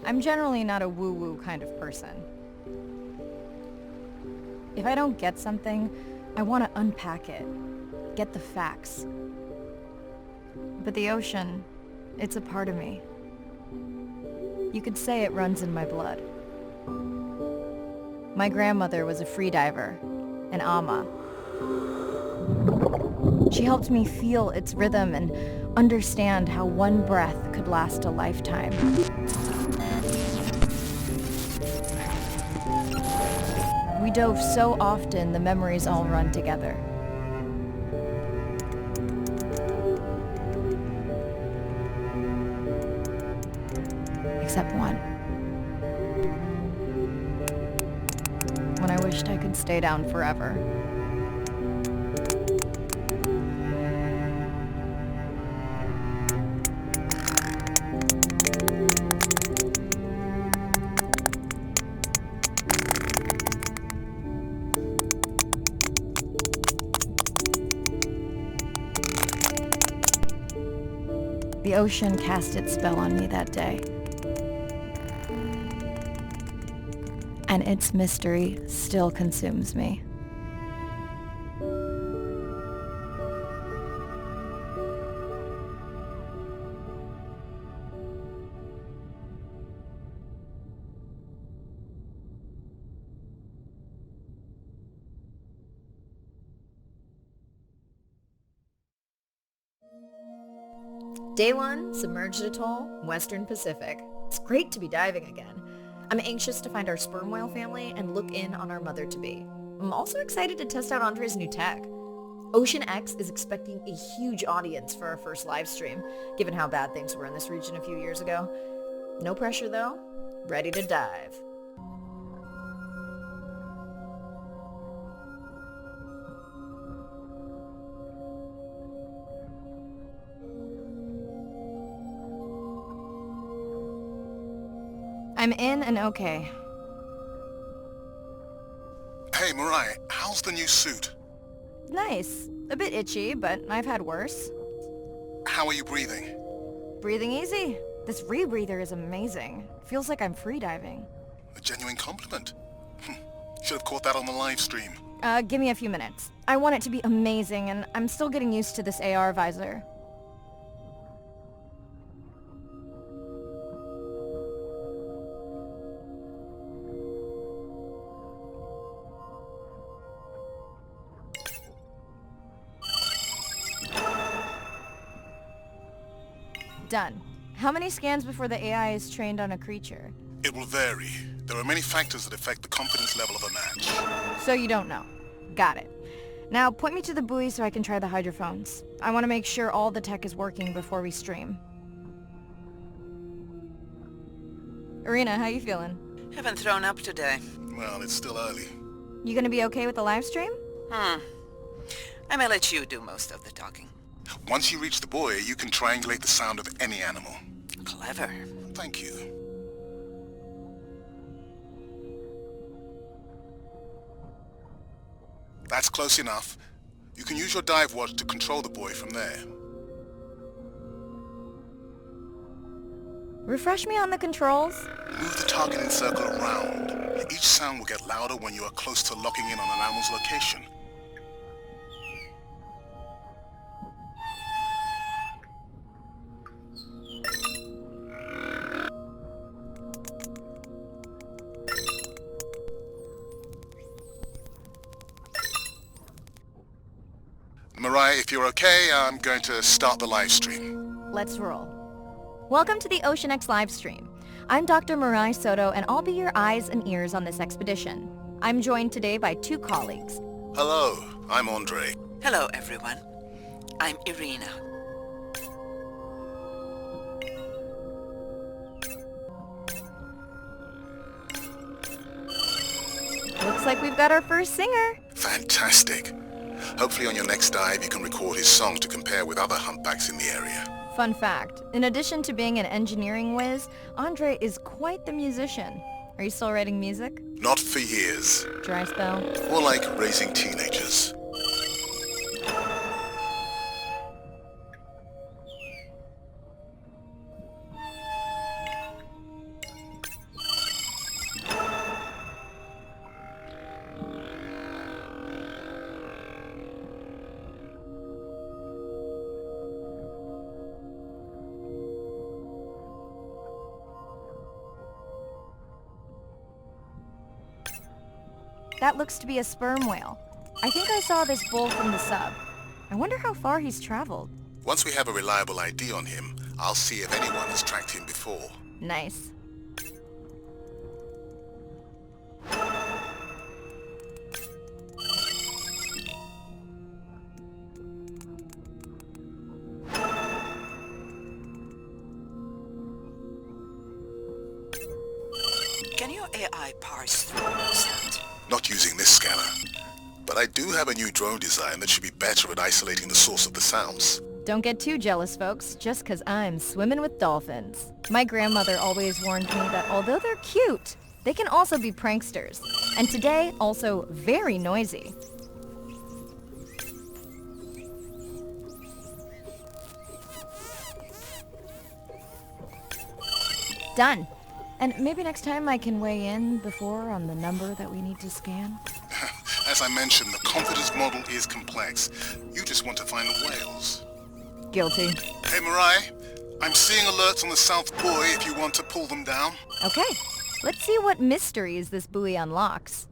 I'm generally not a woo-woo kind of person. If I don't get something, I want to unpack it, get the facts. But the ocean, it's a part of me. You could say it runs in my blood. My grandmother was a freediver, an ama. She helped me feel its rhythm and understand how one breath could last a lifetime. We dove so often, the memories all run together. Except one. When I wished I could stay down forever. The ocean cast its spell on me that day. And its mystery still consumes me. Day 1, submerged atoll, Western Pacific. It's great to be diving again. I'm anxious to find our sperm whale family and look in on our mother-to-be. I'm also excited to test out Andre's new tech. Ocean X is expecting a huge audience for our first live stream, given how bad things were in this region a few years ago. No pressure though. Ready to dive. I'm in and okay. Hey, Mirai, how's the new suit? Nice. A bit itchy, but I've had worse. How are you breathing? Breathing easy. This rebreather is amazing. Feels like I'm freediving. A genuine compliment. Should have caught that on the live stream. Give me a few minutes. I want it to be amazing, and I'm still getting used to this AR visor. Done. How many scans before the AI is trained on a creature? It will vary. There are many factors that affect the confidence level of a match. So you don't know. Got it. Now point me to the buoy so I can try the hydrophones. I want to make sure all the tech is working before we stream. Irina, how you feeling? Haven't thrown up today. Well, it's still early. You gonna be okay with the live stream? I may let you do most of the talking. Once you reach the buoy, you can triangulate the sound of any animal. Clever. Thank you. That's close enough. You can use your dive watch to control the buoy from there. Refresh me on the controls. Move the targeting circle around. Each sound will get louder when you are close to locking in on an animal's location. Mirai, if you're okay, I'm going to start the live stream. Let's roll. Welcome to the Ocean X live stream. I'm Dr. Mirai Soto, and I'll be your eyes and ears on this expedition. I'm joined today by two colleagues. Hello, I'm Andre. Hello, everyone. I'm Irina. Looks like we've got our first singer. Fantastic. Hopefully on your next dive you can record his song to compare with other humpbacks in the area. Fun fact, in addition to being an engineering whiz, Andre is quite the musician. Are you still writing music? Not for years. Dry spell? More like raising teenagers. That looks to be a sperm whale. I think I saw this bull from the sub. I wonder how far he's traveled. Once we have a reliable ID on him, I'll see if anyone has tracked him before. Nice. Can your AI parse through that? Not using this scanner. But I do have a new drone design that should be better at isolating the source of the sounds. Don't get too jealous, folks, just 'cause I'm swimming with dolphins. My grandmother always warned me that although they're cute, they can also be pranksters. And today, also very noisy. Done. And maybe next time I can weigh in before on the number that we need to scan. As I mentioned, the confidence model is complex. You just want to find the whales. Guilty. Hey, Mirai, I'm seeing alerts on the South Buoy if you want to pull them down. Okay, let's see what mysteries this buoy unlocks.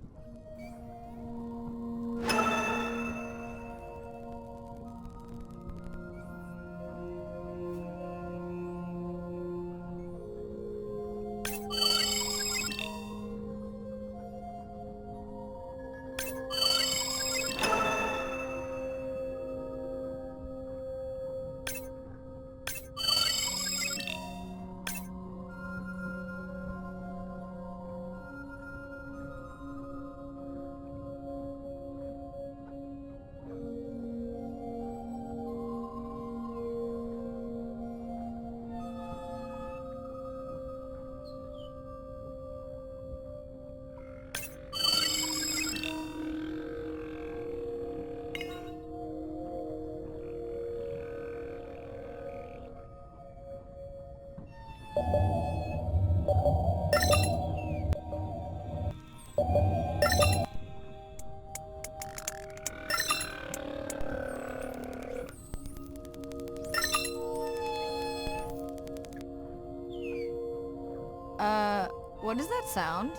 What does that sound?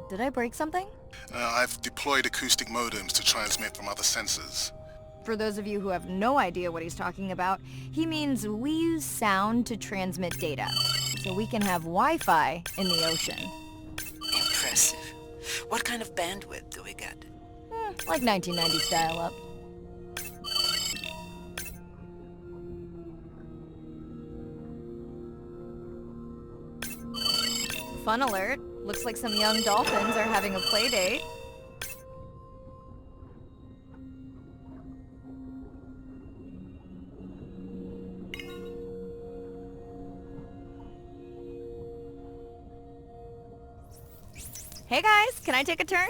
Did I break something? I've deployed acoustic modems to transmit from other sensors. For those of you who have no idea what he's talking about, he means we use sound to transmit data, so we can have Wi-Fi in the ocean. Impressive. What kind of bandwidth do we get? Like 1990s dial-up. Fun alert. Looks like some young dolphins are having a play date. Hey guys, can I take a turn?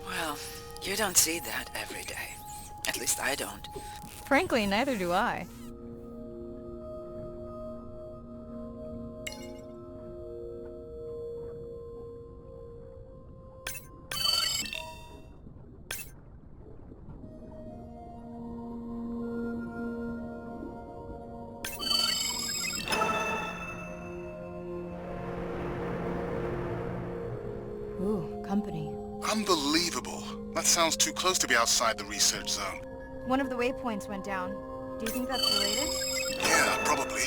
Well, you don't see that every day. At least I don't. Frankly, neither do I. Ooh, company. Unbelievable. That sounds too close to be outside the research zone. One of the waypoints went down. Do you think that's related? Yeah, probably.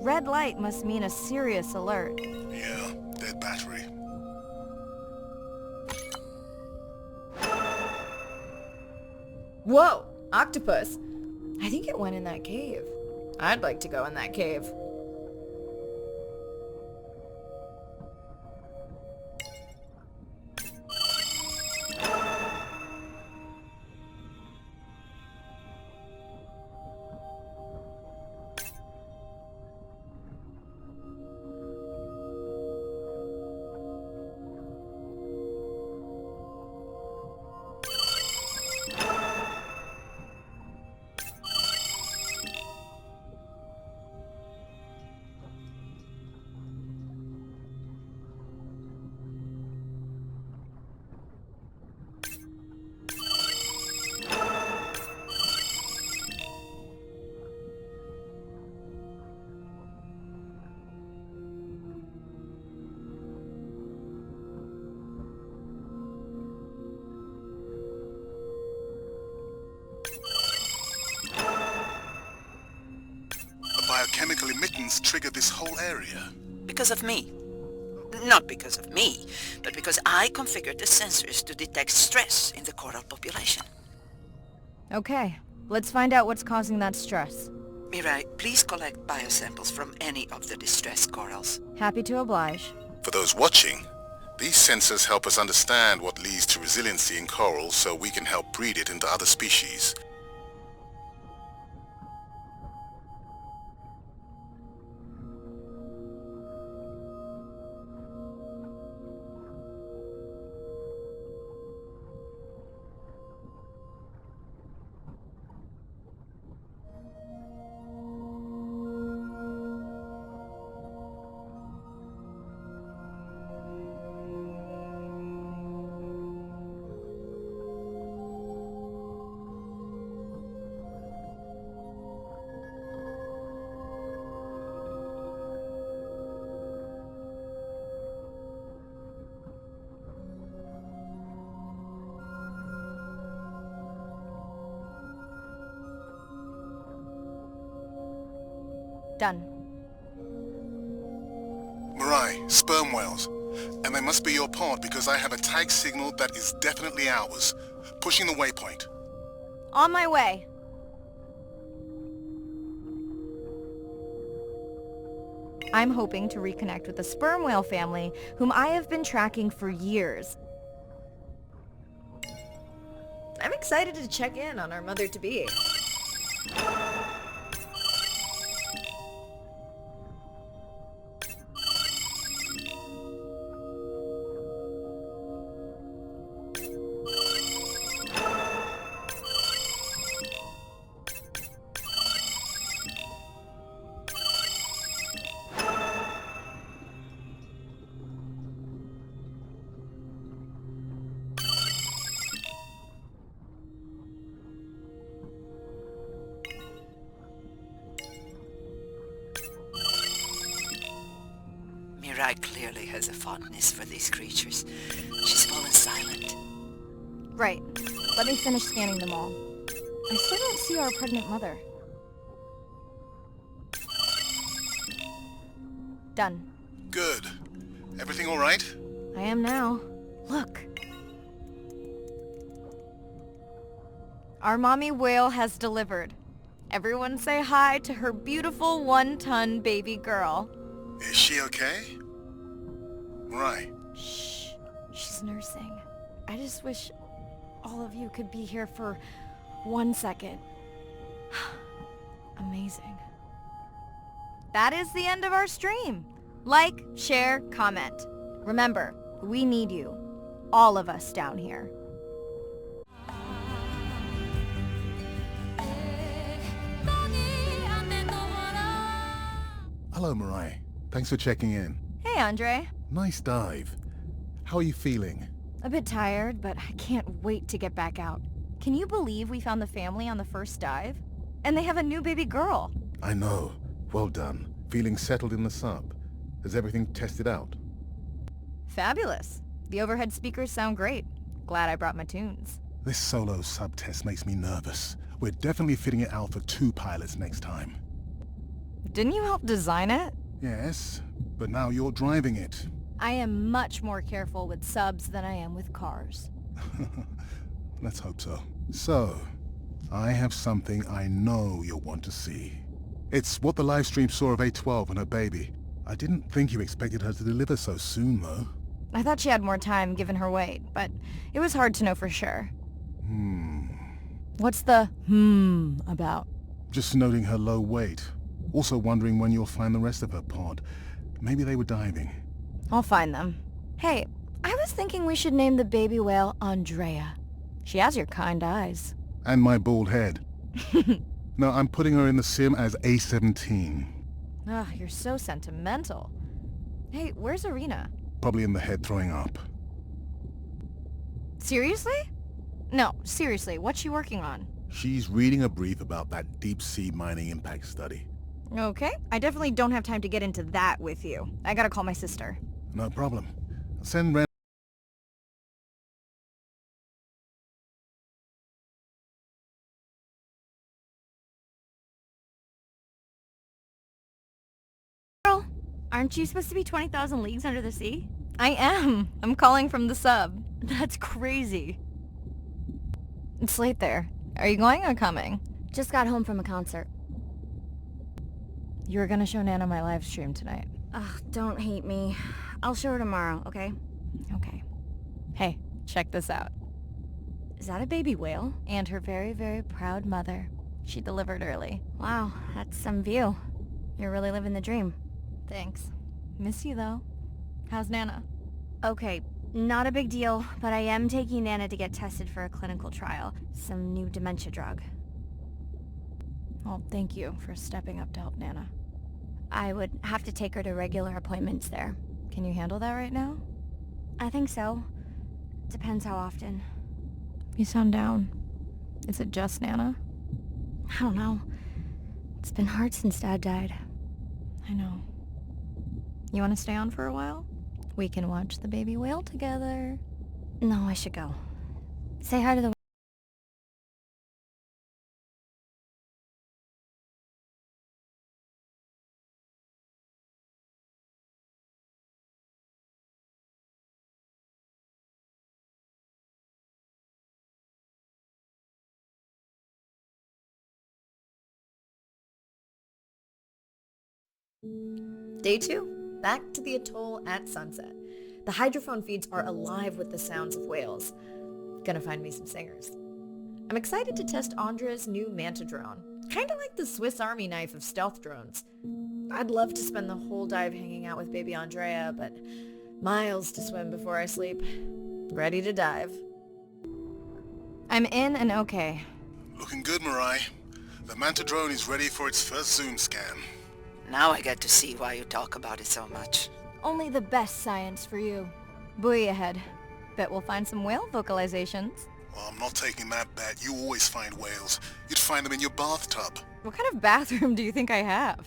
Red light must mean a serious alert. Yeah, dead battery. Whoa! Octopus! I think it went in that cave. I'd like to go in that cave. chemical emittance trigger this whole area? Because of me. Not because of me, but because I configured the sensors to detect stress in the coral population. Okay, let's find out what's causing that stress. Mirai, please collect biosamples from any of the distressed corals. Happy to oblige. For those watching, these sensors help us understand what leads to resiliency in corals so we can help breed it into other species. Done. Mirai, sperm whales. And they must be your pod because I have a tag signal that is definitely ours. Pushing the waypoint. On my way. I'm hoping to reconnect with the sperm whale family, whom I have been tracking for years. I'm excited to check in on our mother-to-be. Mirai clearly has a fondness for these creatures. She's fallen silent. Right. Let me finish scanning them all. I still don't see our pregnant mother. Done. Good. Everything all right? I am now. Look. Our mommy whale has delivered. Everyone say hi to her beautiful 1-ton baby girl. Is she okay? Right. Shh. She's nursing. I just wish all of you could be here for 1 second. Amazing. That is the end of our stream. Like, share, comment. Remember, we need you. All of us down here. Hello, Mirai. Thanks for checking in. Hey, Andre. Nice dive. How are you feeling? A bit tired, but I can't wait to get back out. Can you believe we found the family on the first dive? And they have a new baby girl. I know. Well done. Feeling settled in the sub. Has everything tested out? Fabulous. The overhead speakers sound great. Glad I brought my tunes. This solo sub test makes me nervous. We're definitely fitting it out for 2 pilots next time. Didn't you help design it? Yes, but now you're driving it. I am much more careful with subs than I am with cars. Let's hope so. So, I have something I know you'll want to see. It's what the livestream saw of A12 and her baby. I didn't think you expected her to deliver so soon, though. I thought she had more time given her weight, but it was hard to know for sure. What's the about? Just noting her low weight. Also wondering when you'll find the rest of her pod. Maybe they were diving. I'll find them. Hey, I was thinking we should name the baby whale Andrea. She has your kind eyes. And my bald head. No, I'm putting her in the sim as A17. Ah, you're so sentimental. Hey, where's Arena? Probably in the head throwing up. Seriously? No, seriously, what's she working on? She's reading a brief about that deep-sea mining impact study. Okay, I definitely don't have time to get into that with you. I gotta call my sister. No problem. Send Ren Aren't you supposed to be 20,000 leagues under the sea? I am. I'm calling from the sub. That's crazy. It's late there. Are you going or coming? Just got home from a concert. You were gonna show Nana my live stream tonight. Ugh, don't hate me. I'll show her tomorrow, okay? Okay. Hey, check this out. Is that a baby whale? And her very, very proud mother. She delivered early. Wow, that's some view. You're really living the dream. Thanks. Miss you, though. How's Nana? Okay, not a big deal, but I am taking Nana to get tested for a clinical trial. Some new dementia drug. Well, thank you for stepping up to help Nana. I would have to take her to regular appointments there. Can you handle that right now? I think so. Depends how often. You sound down. Is it just Nana? I don't know. It's been hard since Dad died. I know. You want to stay on for a while? We can watch the baby whale together. No, I should go. Say hi to the... Day 2. Back to the atoll at sunset. The hydrophone feeds are alive with the sounds of whales. Gonna find me some singers. I'm excited to test Andrea's new manta drone. Kinda like the Swiss Army knife of stealth drones. I'd love to spend the whole dive hanging out with baby Andrea, but miles to swim before I sleep. Ready to dive. I'm in and okay. Looking good, Mirai. The Manta drone is ready for its first zoom scan. Now I get to see why you talk about it so much. Only the best science for you. Buoy ahead. Bet we'll find some whale vocalizations. Well, I'm not taking that bet. You always find whales. You'd find them in your bathtub. What kind of bathroom do you think I have?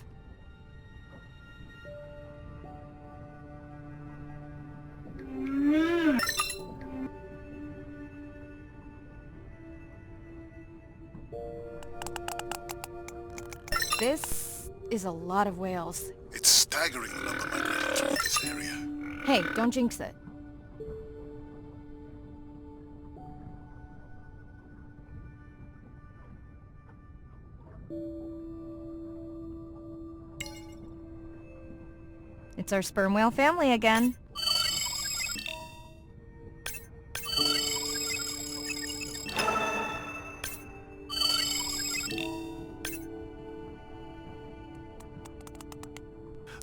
This is a lot of whales. It's staggering the number migrating through this area. Hey, don't jinx it. It's our sperm whale family again.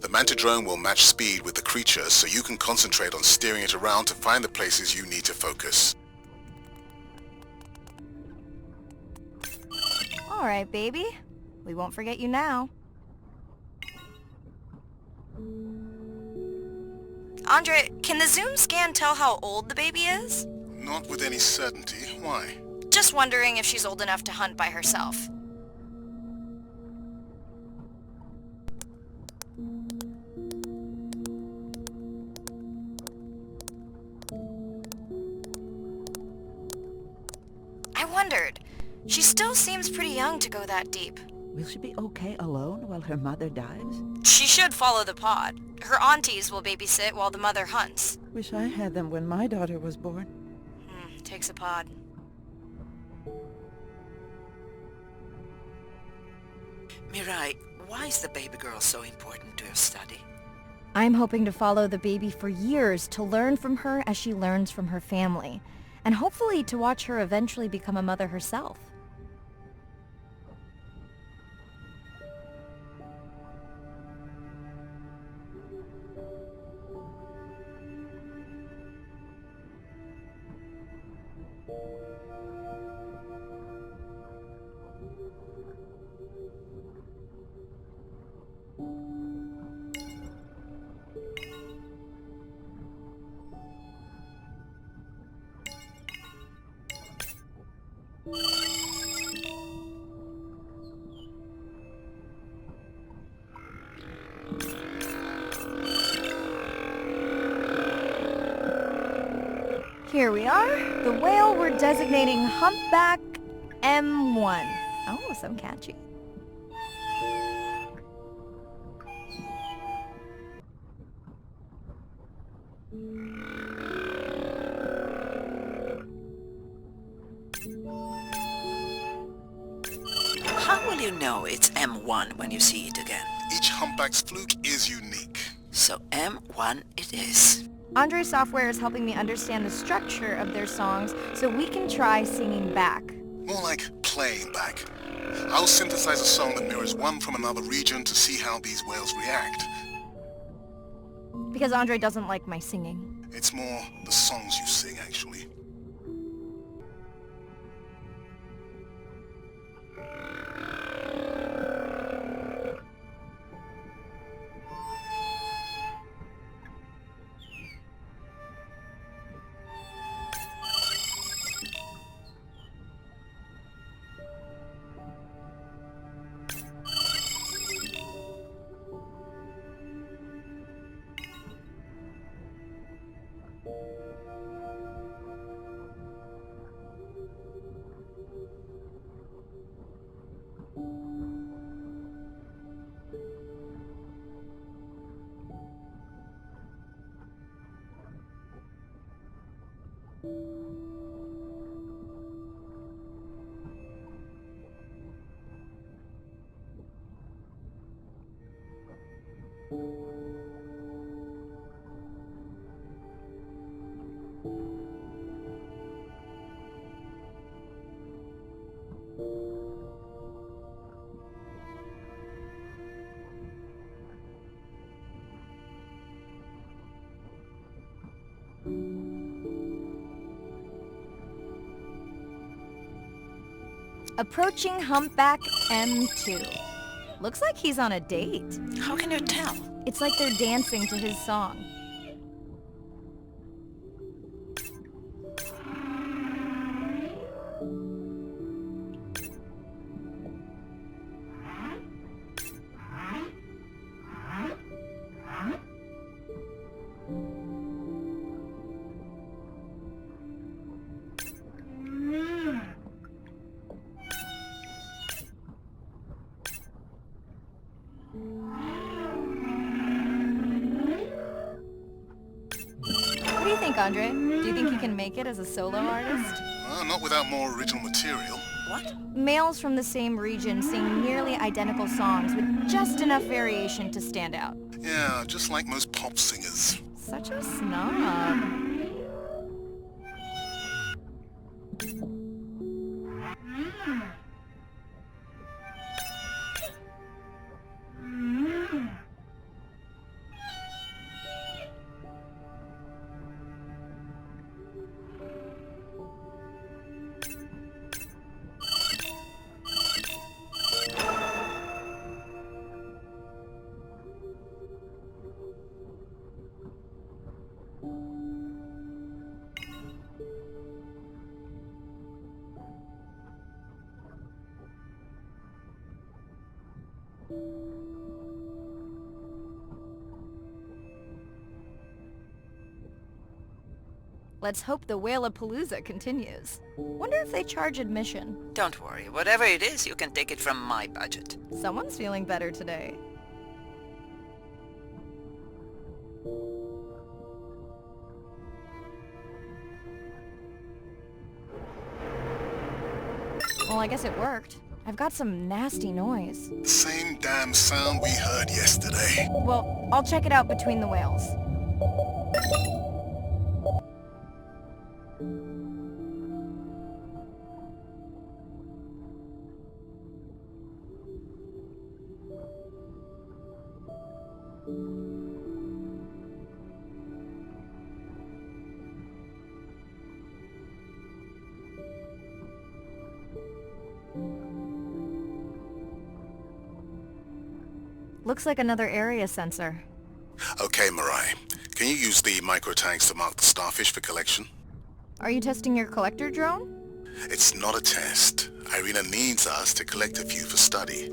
The Manta drone will match speed with the creature so you can concentrate on steering it around to find the places you need to focus. All right, baby. We won't forget you now. Andre, can the zoom scan tell how old the baby is? Not with any certainty. Why? Just wondering if she's old enough to hunt by herself. I wondered. She still seems pretty young to go that deep. Will she be okay alone while her mother dives? She should follow the pod. Her aunties will babysit while the mother hunts. Wish I had them when my daughter was born. Takes a pod. Mirai, why is the baby girl so important to your study? I'm hoping to follow the baby for years to learn from her as she learns from her family, and hopefully to watch her eventually become a mother herself. Here we are, the whale we're designating Humpback M1. Oh, so catchy. know it's M1 when you see it again. Each humpback's fluke is unique. So M1 it is. Andre's software is helping me understand the structure of their songs so we can try singing back. More like playing back. I'll synthesize a song that mirrors one from another region to see how these whales react. Because Andre doesn't like my singing. It's more the songs you sing, actually. Approaching humpback M2. Looks like he's on a date. How can you tell? It's like they're dancing to his song. What do you think, Andre? Do you think he can make it as a solo artist? Not without more original material. What? Males from the same region sing nearly identical songs with just enough variation to stand out. Yeah, just like most pop singers. Such a snob. Let's hope the Whale-a-Palooza continues. Wonder if they charge admission. Don't worry. Whatever it is, you can take it from my budget. Someone's feeling better today. Well, I guess it worked. I've got some nasty noise. Same damn sound we heard yesterday. Well, I'll check it out between the whales. Looks like another area sensor. Okay, Mirai. Can you use the micro-tags to mark the starfish for collection? Are you testing your collector drone? It's not a test. Irina needs us to collect a few for study.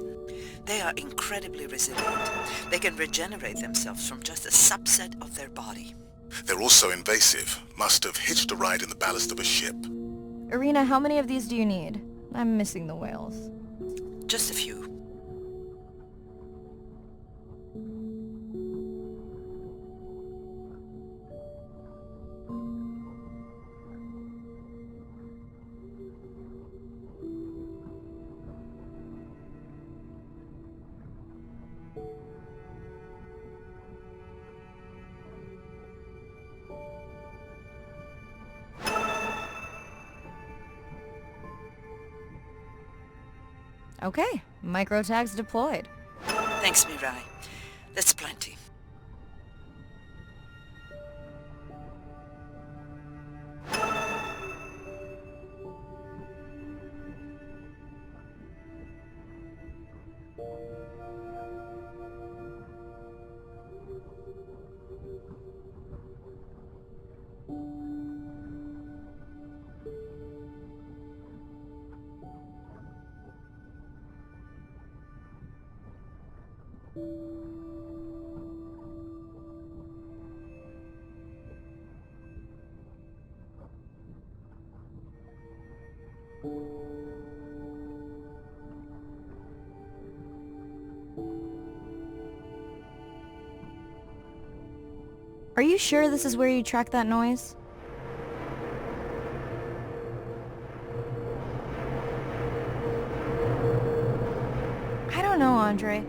They are incredibly resilient. They can regenerate themselves from just a subset of their body. They're also invasive. Must have hitched a ride in the ballast of a ship. Irina, how many of these do you need? I'm missing the whales. Just a few. Okay, micro tags deployed. Thanks, Mirai. That's plenty. Are you sure this is where you track that noise? I don't know, Andre.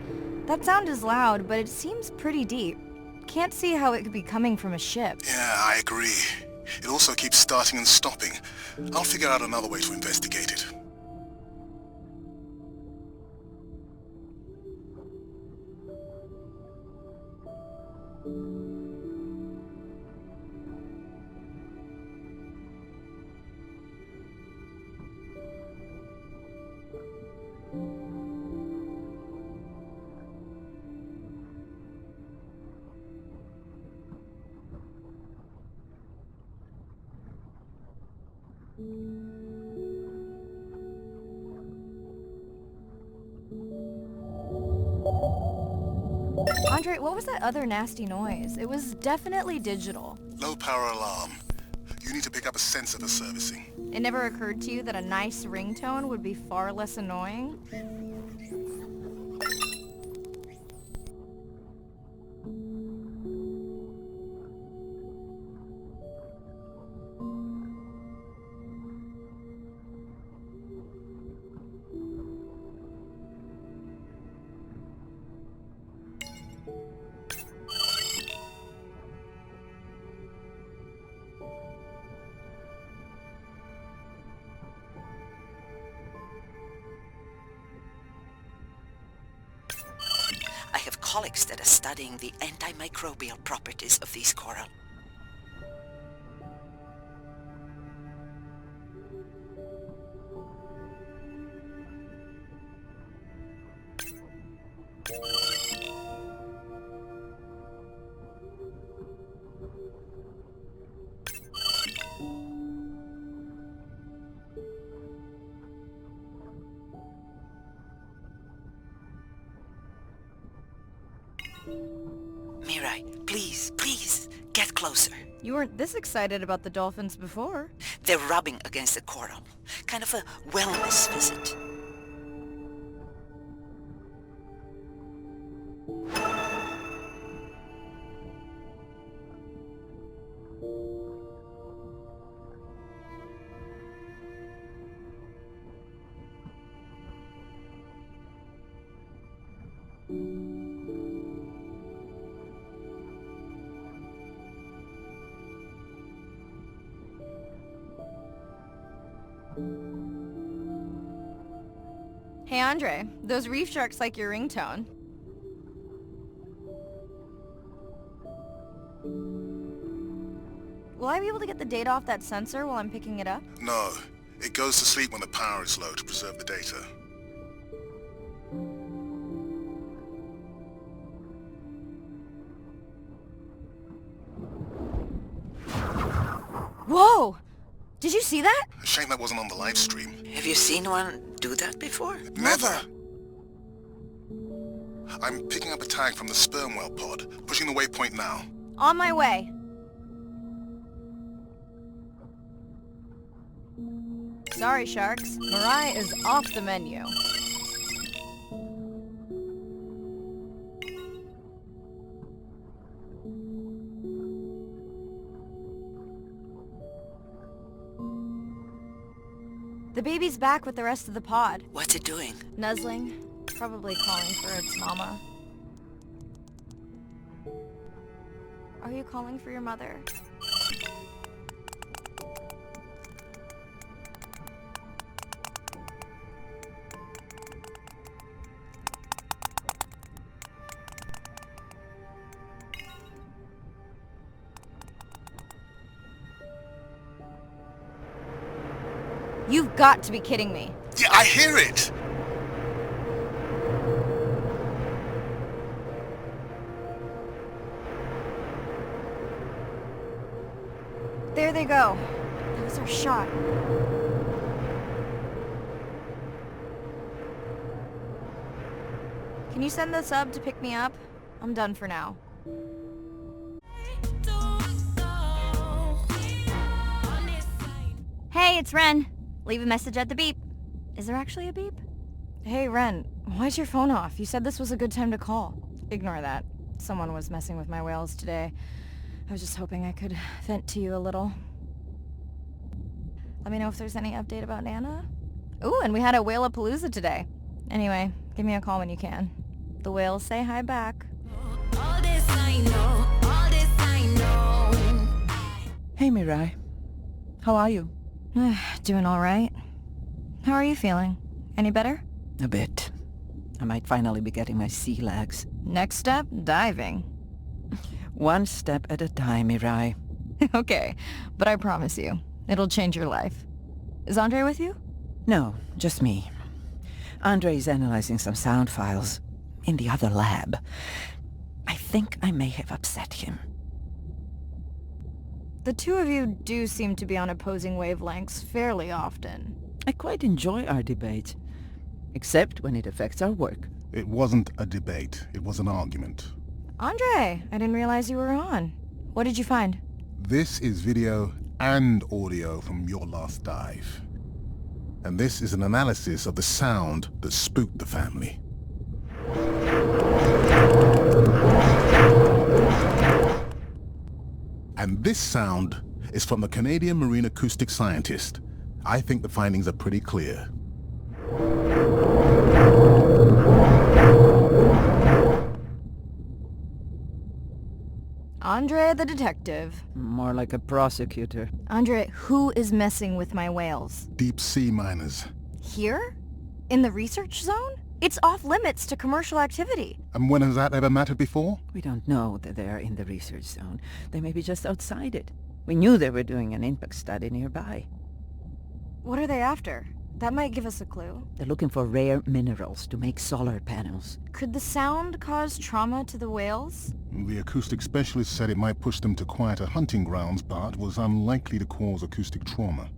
That sound is loud, but it seems pretty deep. Can't see how it could be coming from a ship. Yeah, I agree. It also keeps starting and stopping. I'll figure out another way to investigate it. Andre, what was that other nasty noise? It was definitely digital. Low power alarm. You need to pick up a sensor for servicing. It never occurred to you that a nice ringtone would be far less annoying? I have colleagues that are studying the antimicrobial properties of these coral. Mirai, please, get closer. You weren't this excited about the dolphins before. They're rubbing against the coral. Kind of a wellness visit. Hey Andre, those reef sharks like your ringtone. Will I be able to get the data off that sensor while I'm picking it up? No. It goes to sleep when the power is low to preserve the data. Whoa! Did you see that? A shame that wasn't on the live stream. Have you seen one do that before? Never! I'm picking up a tag from the sperm whale pod, pushing the waypoint now. On my way. Sorry, sharks. Mirai is off the menu. The baby's back with the rest of the pod. What's it doing? Nuzzling. Probably calling for its mama. Are you calling for your mother? You've got to be kidding me. Yeah, I hear it! There they go. That was our shot. Can you send the sub to pick me up? I'm done for now. Hey, it's Ren. Leave a message at the beep. Is there actually a beep? Hey, Ren, why's your phone off? You said this was a good time to call. Ignore that. Someone was messing with my whales today. I was just hoping I could vent to you a little. Let me know if there's any update about Nana. Ooh, and we had a whale-a-palooza today. Anyway, give me a call when you can. The whales say hi back. All this I know, all this I know. Hey, Mirai. How are you? Doing all right. How are you feeling? Any better? A bit. I might finally be getting my sea legs. Next step, diving. One step at a time, Mirai. Okay, but I promise you, it'll change your life. Is Andre with you? No, just me. Andre is analyzing some sound files in the other lab. I think I may have upset him. The two of you do seem to be on opposing wavelengths fairly often. I quite enjoy our debate, except when it affects our work. It wasn't a debate. It was an argument. Andre, I didn't realize you were on. What did you find? This is video and audio from your last dive. And this is an analysis of the sound that spooked the family. And this sound is from the Canadian marine acoustic scientist. I think the findings are pretty clear. Andre the detective. More like a prosecutor. Andre, who is messing with my whales? Deep sea miners. Here? In the research zone? It's off limits to commercial activity. And when has that ever mattered before? We don't know that they are in the research zone. They may be just outside it. We knew they were doing an impact study nearby. What are they after? That might give us a clue. They're looking for rare minerals to make solar panels. Could the sound cause trauma to the whales? The acoustic specialist said it might push them to quieter hunting grounds, but was unlikely to cause acoustic trauma.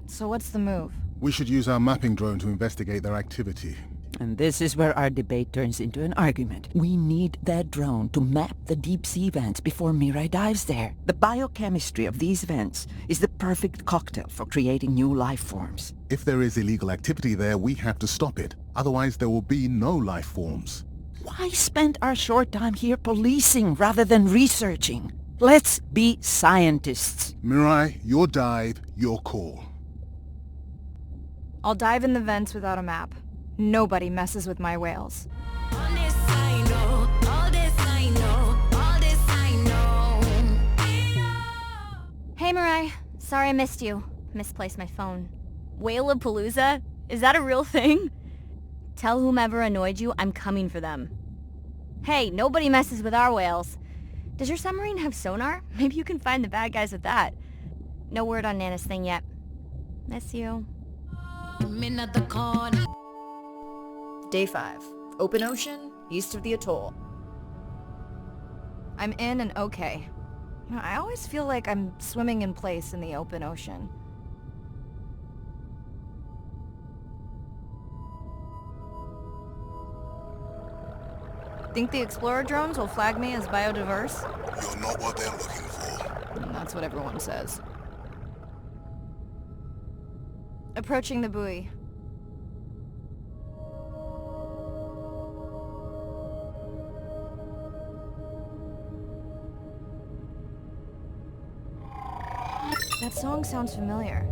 So what's the move? We should use our mapping drone to investigate their activity. And this is where our debate turns into an argument. We need that drone to map the deep sea vents before Mirai dives there. The biochemistry of these vents is the perfect cocktail for creating new life forms. If there is illegal activity there, we have to stop it. Otherwise, there will be no life forms. Why spend our short time here policing rather than researching? Let's be scientists. Mirai, your dive, your call. I'll dive in the vents without a map. Nobody messes with my whales. All this I know, all this I know, all this I know. Hey, Mirai. Sorry I missed you. Misplaced my phone. Whale-a-palooza? Is that a real thing? Tell whomever annoyed you I'm coming for them. Hey, nobody messes with our whales. Does your submarine have sonar? Maybe you can find the bad guys with that. No word on Nana's thing yet. Miss you. I'm in at the corner. Day 5. Open ocean, east of the atoll. I'm in and okay. You know, I always feel like I'm swimming in place in the open ocean. Think the Explorer drones will flag me as biodiverse? You're not what they're looking for. That's what everyone says. Approaching the buoy. That song sounds familiar.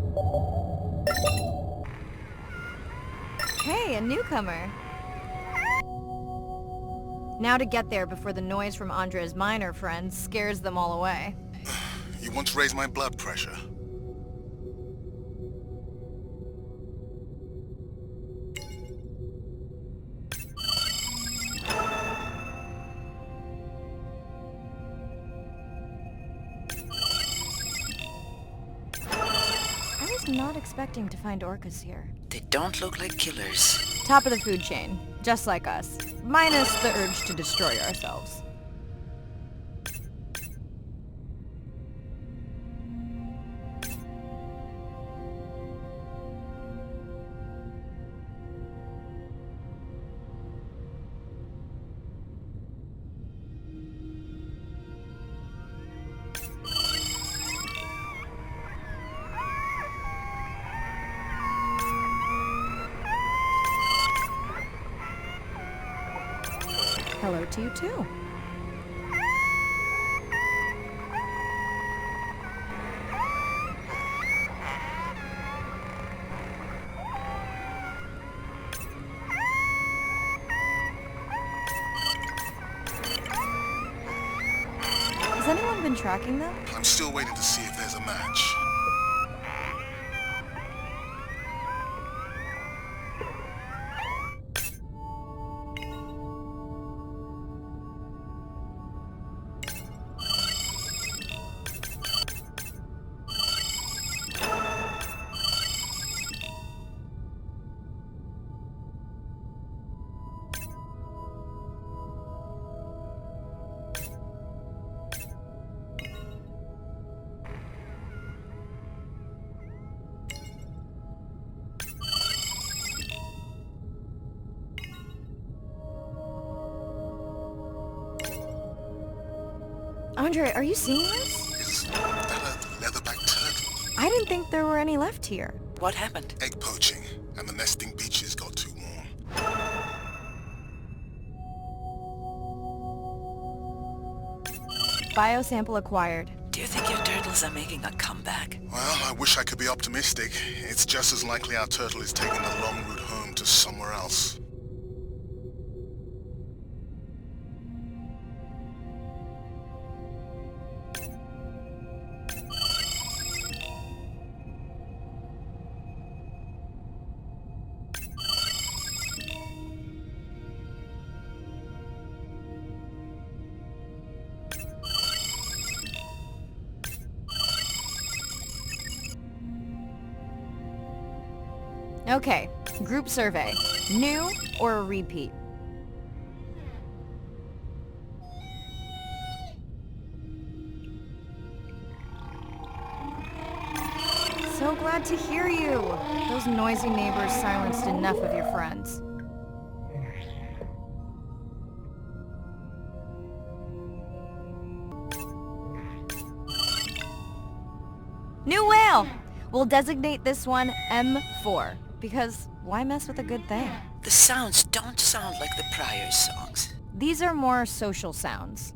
Hey, a newcomer. Now to get there before the noise from Andre's miner friends scares them all away. You want to raise my blood pressure? I was not expecting to find orcas here. They don't look like killers. Top of the food chain, just like us. Minus the urge to destroy ourselves. Hello to you too. Has anyone been tracking them? I'm still waiting to see if there's a match. Andre, are you seeing this? Is that a leatherback turtle? I didn't think there were any left here. What happened? Egg poaching, and the nesting beaches got too warm. Biosample acquired. Do you think your turtles are making a comeback? Well, I wish I could be optimistic. It's just as likely our turtle is taking the long route home to somewhere else. Okay, group survey. New or a repeat? So glad to hear you. Those noisy neighbors silenced enough of your friends. New whale! We'll designate this one M4, because why mess with a good thing? The sounds don't sound like the prior songs. These are more social sounds.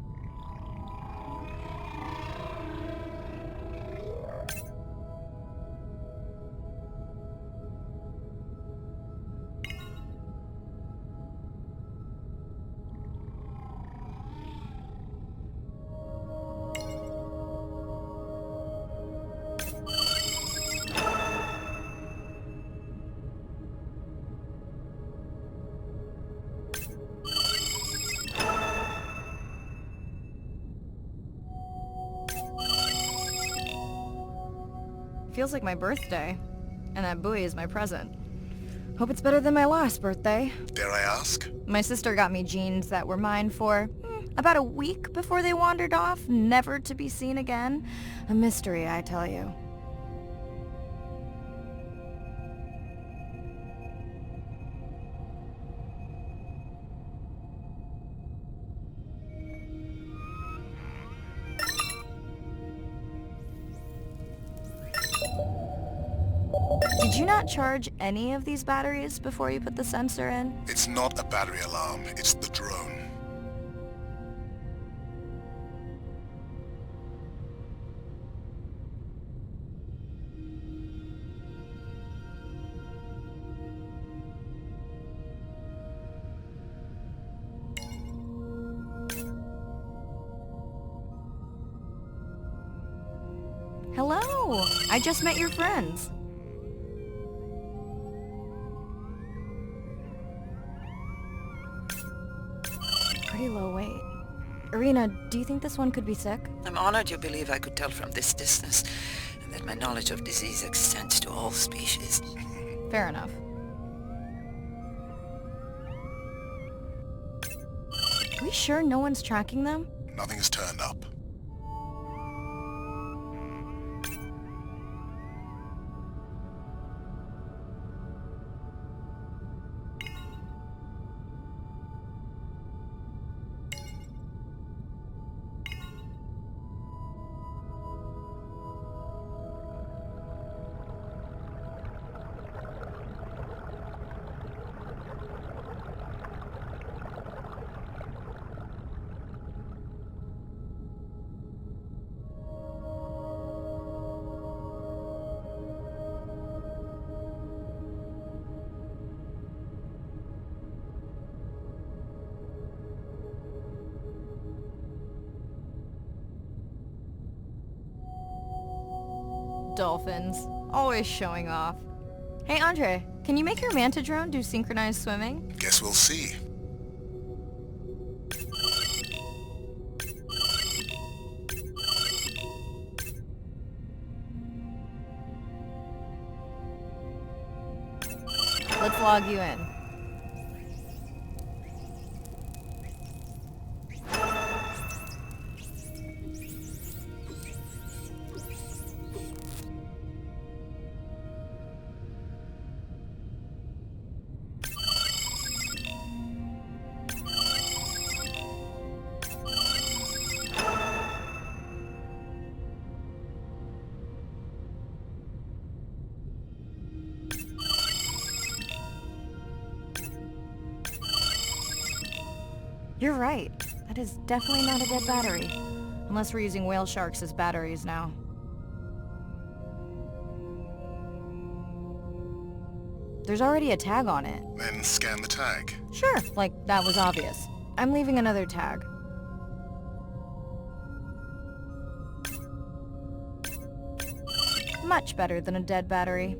Feels like my birthday, and that buoy is my present. Hope it's better than my last birthday. Dare I ask? My sister got me jeans that were mine for about a week before they wandered off, never to be seen again. A mystery, I tell you. Did you not charge any of these batteries before you put the sensor in? It's not a battery alarm, it's the drone. Hello! I just met your friends. Pretty low weight. Irina, do you think this one could be sick? I'm honored you believe I could tell from this distance, and that my knowledge of disease extends to all species. Fair enough. Are we sure no one's tracking them? Nothing has turned up. Dolphins. Always showing off. Hey, Andre, can you make your manta drone do synchronized swimming? Guess we'll see. Let's log you in. You're right. That is definitely not a dead battery. Unless we're using whale sharks as batteries now. There's already a tag on it. Then scan the tag. Sure, like that was obvious. I'm leaving another tag. Much better than a dead battery.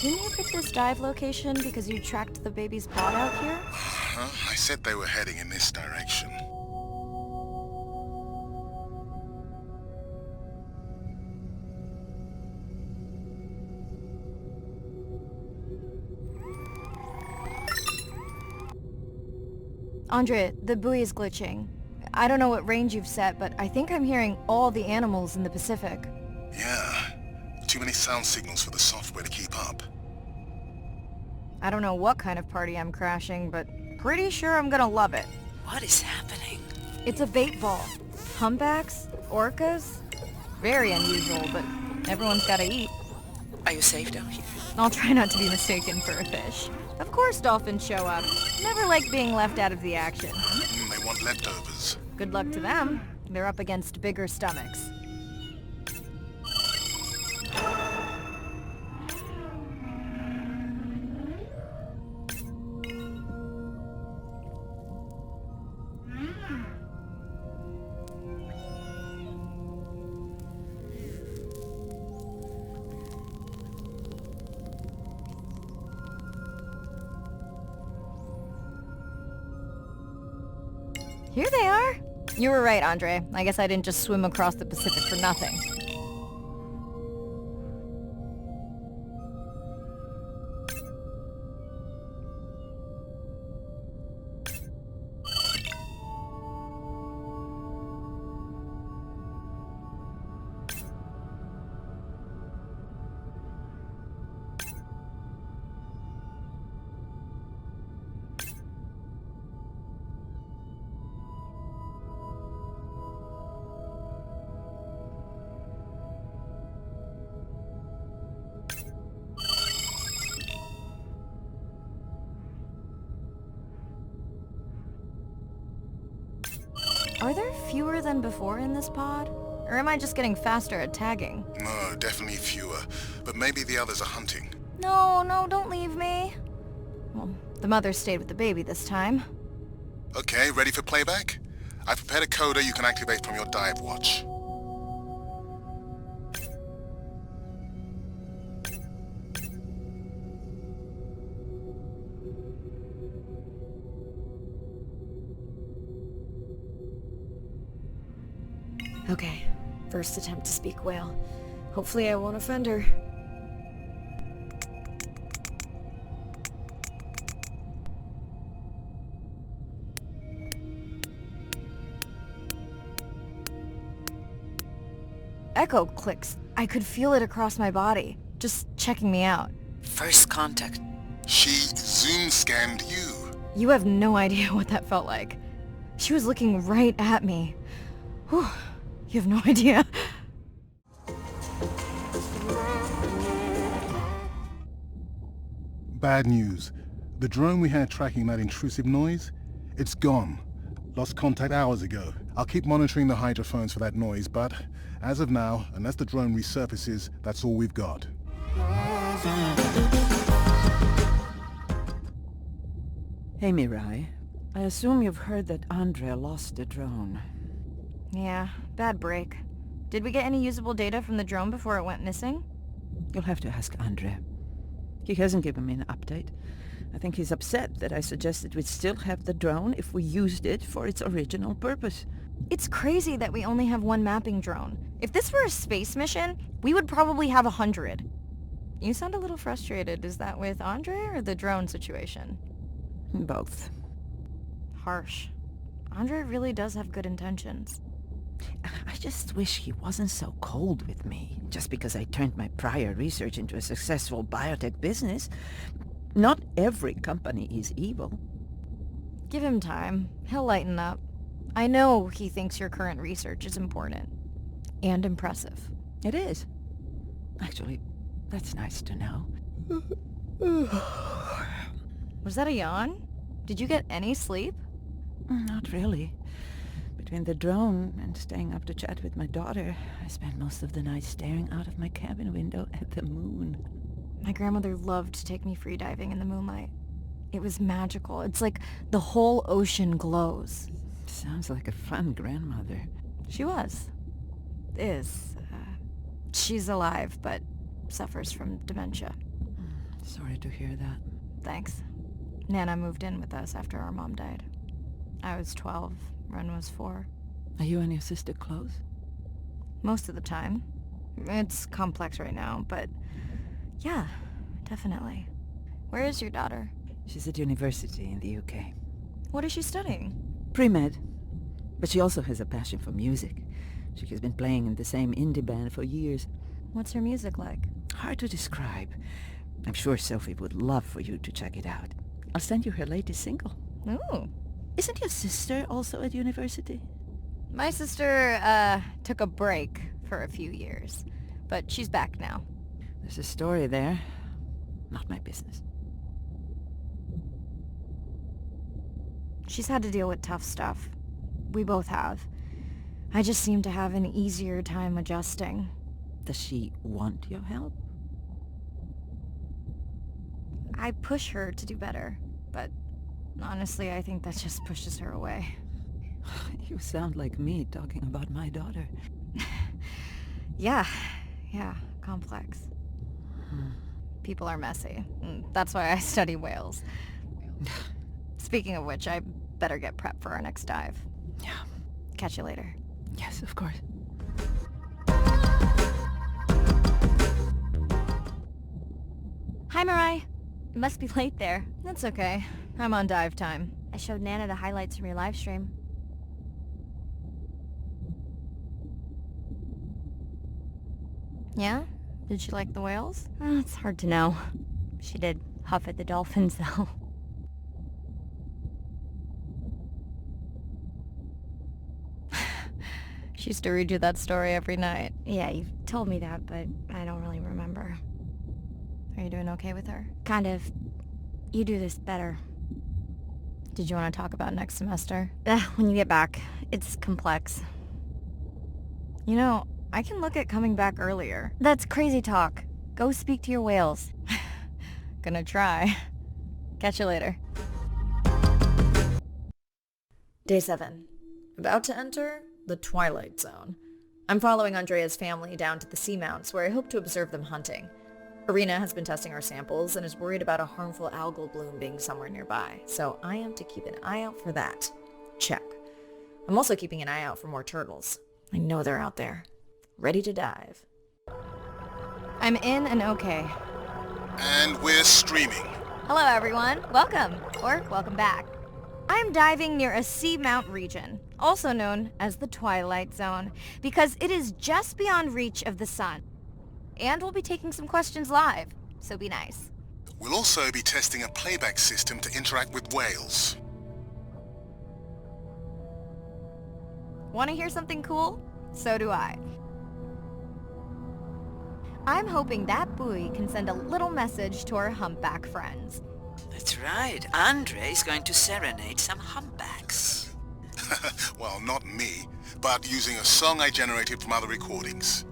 Didn't you pick this dive location because you tracked the baby's pod out here? Huh? I said they were heading in this direction. Andre, the buoy is glitching. I don't know what range you've set, but I think I'm hearing all the animals in the Pacific. Yeah. Too many sound signals for the software to keep up. I don't know what kind of party I'm crashing, but pretty sure I'm gonna love it. What is happening? It's a bait ball. Humpbacks? Orcas? Very unusual, but everyone's gotta eat. Are you safe down here? I'll try not to be mistaken for a fish. Of course dolphins show up. Never like being left out of the action. They want leftovers. Good luck to them. They're up against bigger stomachs. Here they are. You were right, Andre. I guess I didn't just swim across the Pacific for nothing. Are there fewer than before in this pod? Or am I just getting faster at tagging? No, definitely fewer. But maybe the others are hunting. No, don't leave me. Well, the mother stayed with the baby this time. Okay, ready for playback? I've prepared a coder you can activate from your dive watch. Okay, first attempt to speak whale. Hopefully I won't offend her. Echo clicks. I could feel it across my body, just checking me out. First contact. She zoom scanned you. You have no idea what that felt like. She was looking right at me. Whew, you have no idea. Bad news. The drone we had tracking that intrusive noise, it's gone. Lost contact hours ago. I'll keep monitoring the hydrophones for that noise, but as of now, unless the drone resurfaces, that's all we've got. Hey, Mirai. I assume you've heard that Andrea lost the drone. Yeah, bad break. Did we get any usable data from the drone before it went missing? You'll have to ask Andrea. He hasn't given me an update. I think he's upset that I suggested we'd still have the drone if we used it for its original purpose. It's crazy that we only have one mapping drone. If this were a space mission, we would probably have 100. You sound a little frustrated. Is that with Andre or the drone situation? Both. Harsh. Andre really does have good intentions. I just wish he wasn't so cold with me, just because I turned my prior research into a successful biotech business. Not every company is evil. Give him time. He'll lighten up. I know he thinks your current research is important. And impressive. It is. Actually, that's nice to know. Was that a yawn? Did you get any sleep? Not really. Between the drone and staying up to chat with my daughter, I spent most of the night staring out of my cabin window at the moon. My grandmother loved to take me free diving in the moonlight. It was magical. It's like the whole ocean glows. Sounds like a fun grandmother. She was. Is. She's alive, but suffers from dementia. Sorry to hear that. Thanks. Nana moved in with us after our mom died. I was 12. Ren was 4. Are you and your sister close? Most of the time. It's complex right now, but yeah, definitely. Where is your daughter? She's at university in the UK. What is she studying? Pre-med. But she also has a passion for music. She has been playing in the same indie band for years. What's her music like? Hard to describe. I'm sure Sophie would love for you to check it out. I'll send you her latest single. Ooh. Isn't your sister also at university? My sister, took a break for a few years, but she's back now. There's a story there. Not my business. She's had to deal with tough stuff. We both have. I just seem to have an easier time adjusting. Does she want your help? I push her to do better, but honestly, I think that just pushes her away. You sound like me talking about my daughter. Yeah, complex. People are messy. That's why I study whales. Speaking of which, I better get prepped for our next dive. Yeah. Catch you later. Yes, of course. Hi, Mirai. It must be late there. That's okay. I'm on dive time. I showed Nana the highlights from your live stream. Yeah? Did she like the whales? It's hard to know. She did huff at the dolphins, though. She used to read you that story every night. Yeah, you've told me that, but I don't really remember. Are you doing okay with her? Kind of. You do this better. Did you want to talk about next semester? When you get back. It's complex. You know, I can look at coming back earlier. That's crazy talk. Go speak to your whales. Gonna try. Catch you later. Day 7. About to enter the Twilight Zone. I'm following Andrea's family down to the seamounts where I hope to observe them hunting. Irina has been testing our samples and is worried about a harmful algal bloom being somewhere nearby, so I am to keep an eye out for that. Check. I'm also keeping an eye out for more turtles. I know they're out there, ready to dive. I'm in and okay. And we're streaming. Hello everyone, welcome, or welcome back. I'm diving near a seamount region, also known as the Twilight Zone, because it is just beyond reach of the sun. And we'll be taking some questions live, so be nice. We'll also be testing a playback system to interact with whales. Want to hear something cool? So do I. I'm hoping that buoy can send a little message to our humpback friends. That's right. Andre is going to serenade some humpbacks. Well, not me, but using a song I generated from other recordings.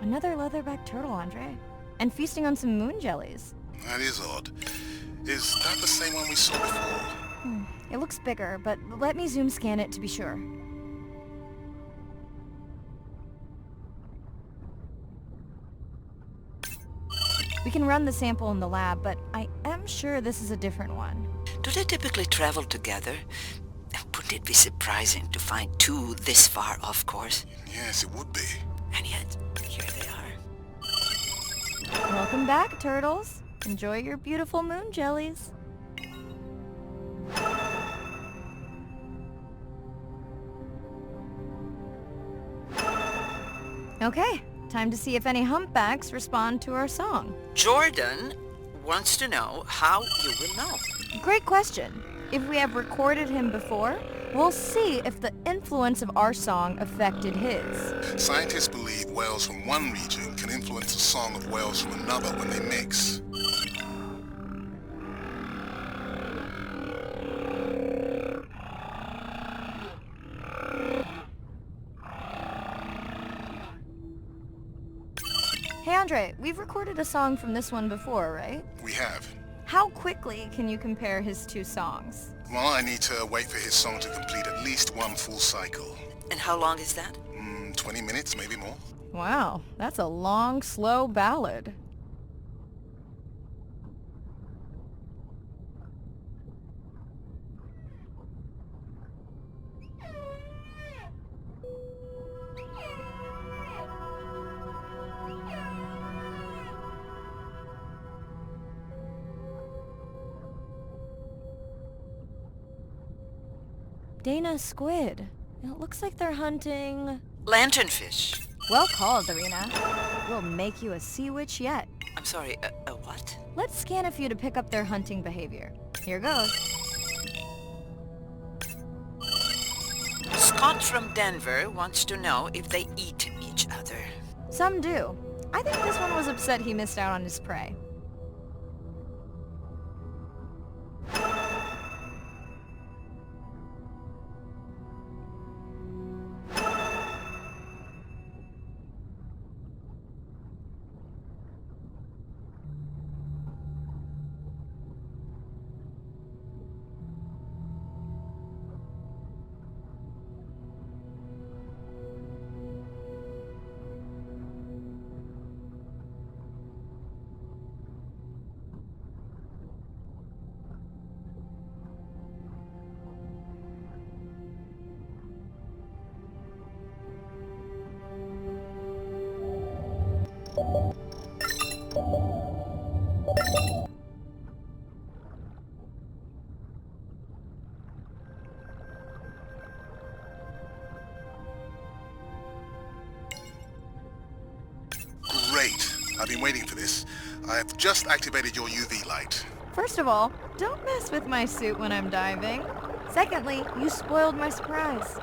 Another leatherback turtle, Andre. And feasting on some moon jellies. That is odd. Is that the same one we saw before? It looks bigger, but let me zoom scan it to be sure. We can run the sample in the lab, but I am sure this is a different one. Do they typically travel together? Wouldn't it be surprising to find two this far off course? Yes, it would be. And yet, here they are. Welcome back, turtles. Enjoy your beautiful moon jellies. Okay, time to see if any humpbacks respond to our song. Jordan wants to know how you will know. Great question. If we have recorded him before, we'll see if the influence of our song affected his. Scientists believe whales from one region can influence the song of whales from another when they mix. Hey Andre, we've recorded a song from this one before, right? We have. How quickly can you compare his two songs? Well, I need to wait for his song to complete at least one full cycle. And how long is that? 20 minutes, maybe more. Wow, that's a long, slow ballad. Dana squid. It looks like they're hunting... Lanternfish. Well called, Irina. We'll make you a sea witch yet. I'm sorry, a what? Let's scan a few to pick up their hunting behavior. Here goes. Scott from Denver wants to know if they eat each other. Some do. I think this one was upset he missed out on his prey. waiting for this. I've just activated your UV light. First of all, don't mess with my suit when I'm diving. Secondly, you spoiled my surprise.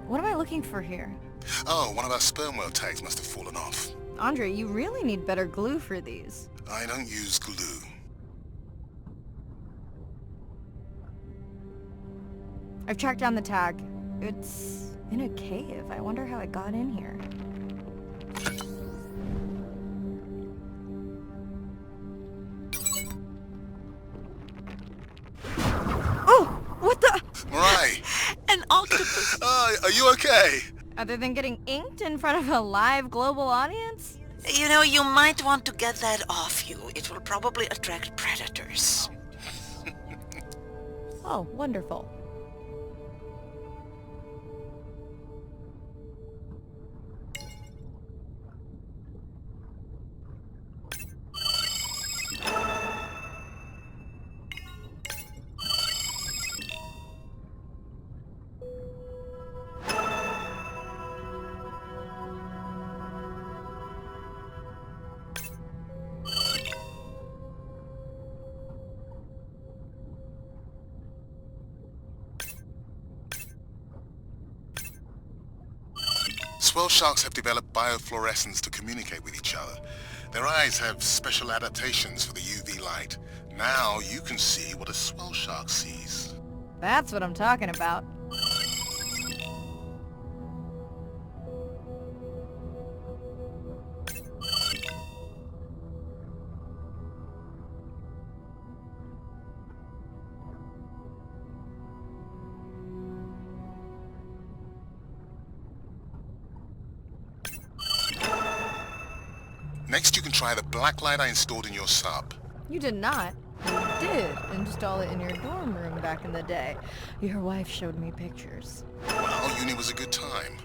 What am I looking for here? Oh, one of our sperm whale tags must have fallen off. Andre, you really need better glue for these. I don't use glue. I've tracked down the tag. It's in a cave. I wonder how it got in here. Oh! What the? Mirai! An octopus. Are you okay? Other than getting inked in front of a live global audience? You know, you might want to get that off you. It will probably attract predators. Oh, wonderful. Swell sharks have developed biofluorescence to communicate with each other. Their eyes have special adaptations for the UV light. Now you can see what a swell shark sees. That's what I'm talking about. Next you can try the black light I installed in your sub. You did not. You did install it in your dorm room back in the day. Your wife showed me pictures. Well, uni was a good time.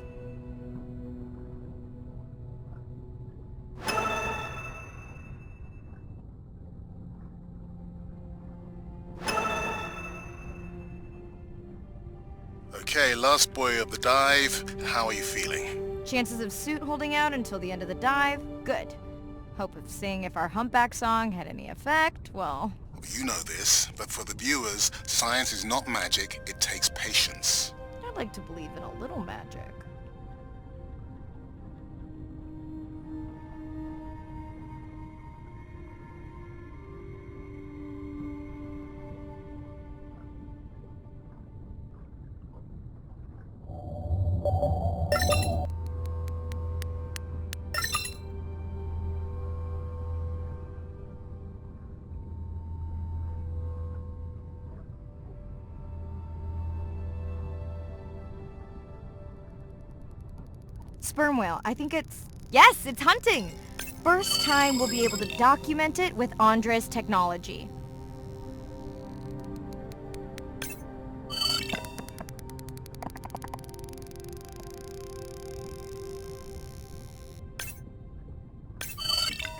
Okay, last buoy of the dive. How are you feeling? Chances of suit holding out until the end of the dive? Good. Hope of seeing if our humpback song had any effect, well... You know this, but for the viewers, science is not magic, it takes patience. I'd like to believe in a little magic. Sperm whale. I think it's... Yes, it's hunting! First time we'll be able to document it with Andre's technology.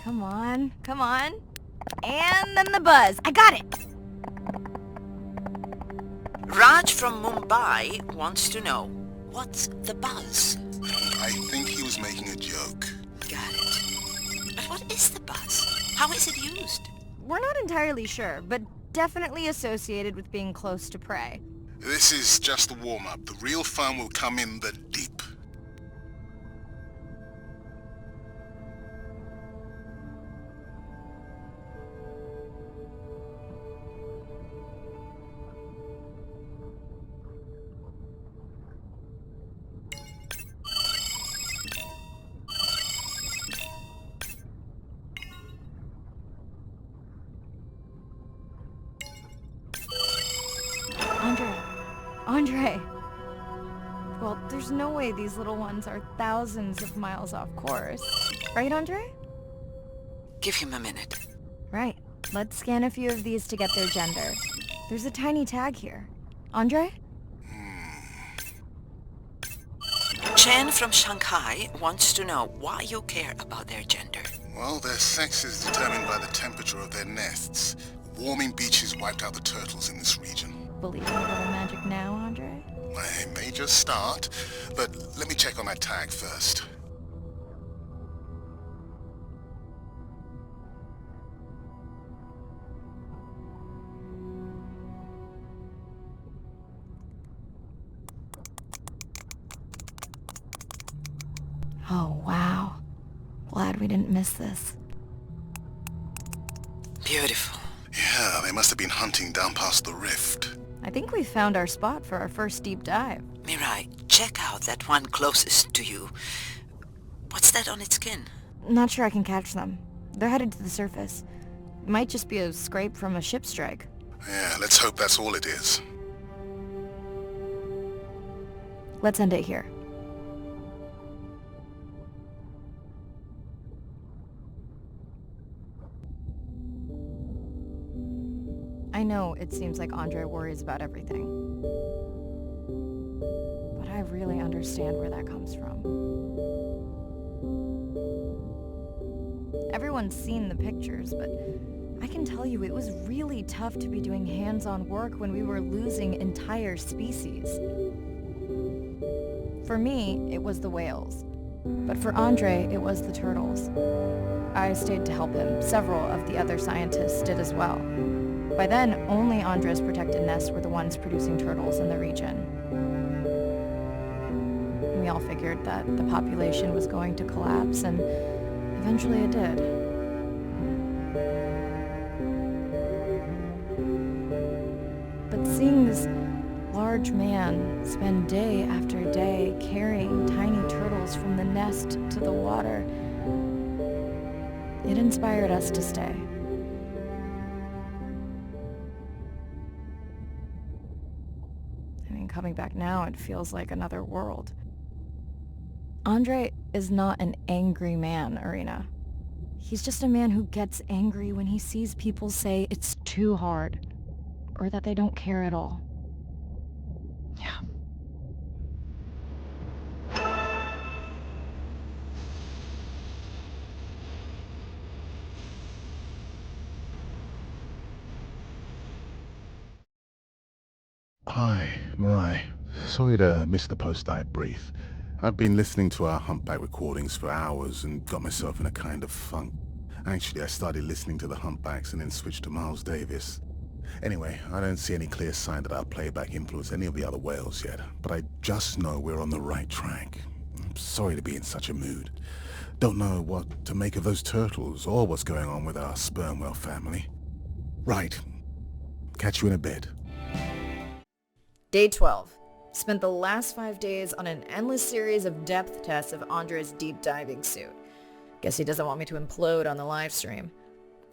Come on, come on. And then the buzz. I got it! Raj from Mumbai wants to know, what's the buzz? I think he was making a joke. Got it. But what is the buzz? How is it used? We're not entirely sure, but definitely associated with being close to prey. This is just the warm-up. The real fun will come in the deep. Andre! Well, there's no way these little ones are thousands of miles off course. Right, Andre? Give him a minute. Right. Let's scan a few of these to get their gender. There's a tiny tag here. Andre? Chen from Shanghai wants to know why you care about their gender. Well, their sex is determined by the temperature of their nests. Warming beaches wiped out the turtles in this region. Believe in a little magic now, Andre? I may just start, but let me check on that tag first. Oh, wow. Glad we didn't miss this. Beautiful. Yeah, they must have been hunting down past the rift. I think we found our spot for our first deep dive. Mirai, check out that one closest to you. What's that on its skin? Not sure I can catch them. They're headed to the surface. Might just be a scrape from a ship strike. Yeah, let's hope that's all it is. Let's end it here. I know it seems like Andre worries about everything. But I really understand where that comes from. Everyone's seen the pictures, but I can tell you it was really tough to be doing hands-on work when we were losing entire species. For me, it was the whales. But for Andre, it was the turtles. I stayed to help him. Several of the other scientists did as well. By then, only Andre's protected nests were the ones producing turtles in the region. We all figured that the population was going to collapse, and eventually it did. But seeing this large man spend day after day carrying tiny turtles from the nest to the water, it inspired us to stay. Coming back now, it feels like another world. Andre is not an angry man, Irina. He's just a man who gets angry when he sees people say it's too hard, or that they don't care at all. Yeah. Hi, Mirai. Sorry to miss the post-dive brief. I've been listening to our humpback recordings for hours and got myself in a kind of funk. Actually, I started listening to the humpbacks and then switched to Miles Davis. Anyway, I don't see any clear sign that our playback influenced any of the other whales yet, but I just know we're on the right track. I'm sorry to be in such a mood. Don't know what to make of those turtles or what's going on with our sperm whale family. Right. Catch you in a bit. Day 12. Spent the last 5 days on an endless series of depth tests of Andre's deep diving suit. Guess he doesn't want me to implode on the live stream.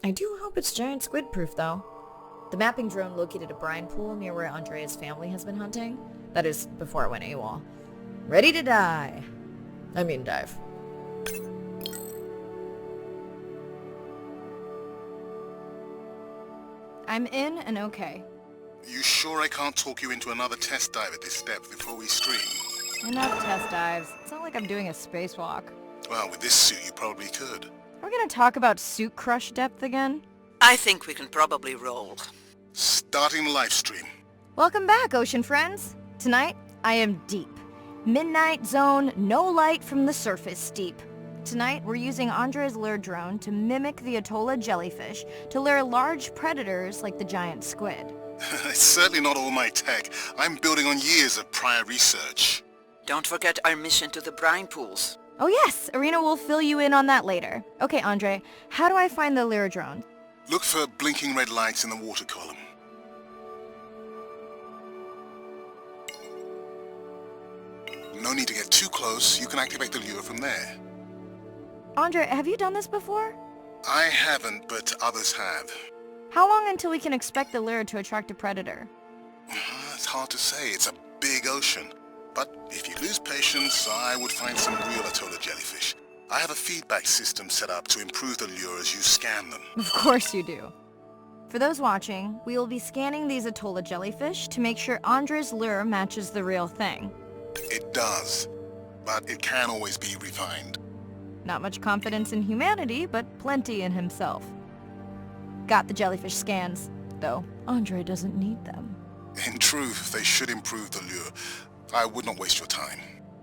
I do hope it's giant squid proof though. The mapping drone located a brine pool near where Andrea's family has been hunting. That is, before it went AWOL. Ready to dive. I'm in and okay. You sure I can't talk you into another test dive at this depth before we stream? Enough test dives. It's not like I'm doing a spacewalk. Well, with this suit you probably could. Are we gonna talk about suit crush depth again? I think we can probably roll. Starting the live stream. Welcome back, ocean friends. Tonight, I am deep. Midnight zone, no light from the surface deep. Tonight, we're using Andre's lure drone to mimic the Atolla jellyfish to lure large predators like the giant squid. It's certainly not all my tech. I'm building on years of prior research. Don't forget our mission to the brine pools. Oh yes, Irina will fill you in on that later. Okay, Andre, how do I find the lure drone? Look for blinking red lights in the water column. No need to get too close. You can activate the lure from there. Andre, have you done this before? I haven't, but others have. How long until we can expect the lure to attract a predator? It's hard to say. It's a big ocean. But if you lose patience, I would find some real Atolla jellyfish. I have a feedback system set up to improve the lure as you scan them. Of course you do. For those watching, we will be scanning these Atolla jellyfish to make sure Andre's lure matches the real thing. It does, but it can always be refined. Not much confidence in humanity, but plenty in himself. Got the jellyfish scans, though Andre doesn't need them. In truth, they should improve the lure. I would not waste your time.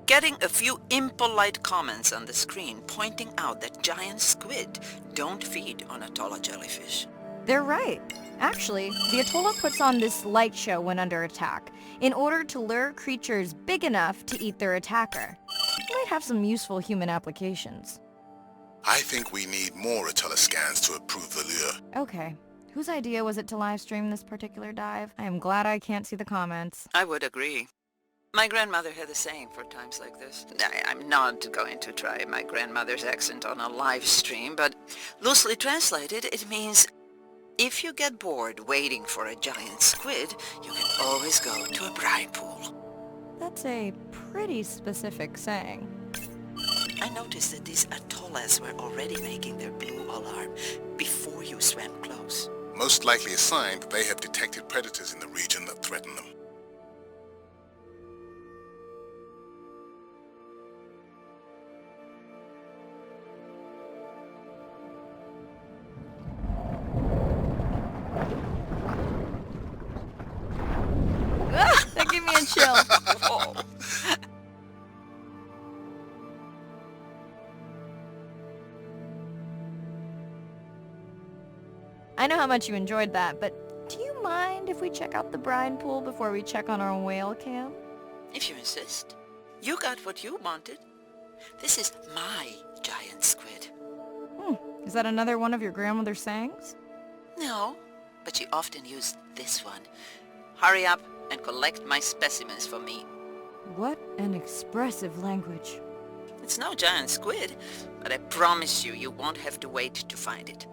Getting a few impolite comments on the screen pointing out that giant squid don't feed on Atolla jellyfish. They're right. Actually, the Atolla puts on this light show when under attack, in order to lure creatures big enough to eat their attacker. It might have some useful human applications. I think we need more Atolla scans to approve the lure. Okay. Whose idea was it to live stream this particular dive? I am glad I can't see the comments. I would agree. My grandmother had a saying for times like this. I'm not going to try my grandmother's accent on a live stream, but loosely translated, it means if you get bored waiting for a giant squid, you can always go to a brine pool. That's a pretty specific saying. I noticed that these atollas were already making their blue alarm before you swam close. Most likely a sign that they have detected predators in the region that threaten them. That gave me a chill. Whoa. I know how much you enjoyed that, but do you mind if we check out the brine pool before we check on our whale cam? If you insist. You got what you wanted. This is my giant squid. Is that another one of your grandmother's sayings? No, but she often used this one. Hurry up and collect my specimens for me. What an expressive language. It's no giant squid, but I promise you, you won't have to wait to find it.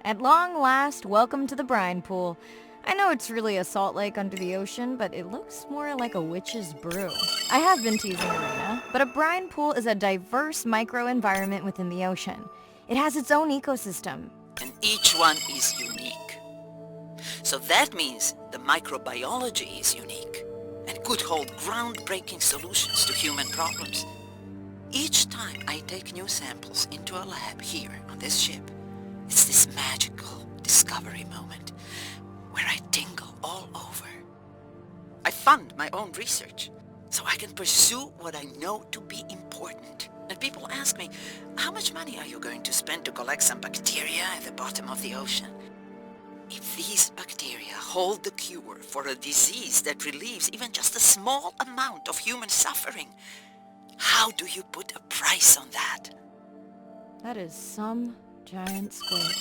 At long last, welcome to the brine pool. I know it's really a salt lake under the ocean, but it looks more like a witch's brew. I have been teasing Arena, but a brine pool is a diverse microenvironment within the ocean. It has its own ecosystem. And each one is unique. So that means the microbiology is unique and could hold groundbreaking solutions to human problems. Each time I take new samples into a lab here on this ship, it's this magical discovery moment where I tingle all over. I fund my own research so I can pursue what I know to be important. And people ask me, how much money are you going to spend to collect some bacteria at the bottom of the ocean? If these bacteria hold the cure for a disease that relieves even just a small amount of human suffering, how do you put a price on that? That is some giant squid.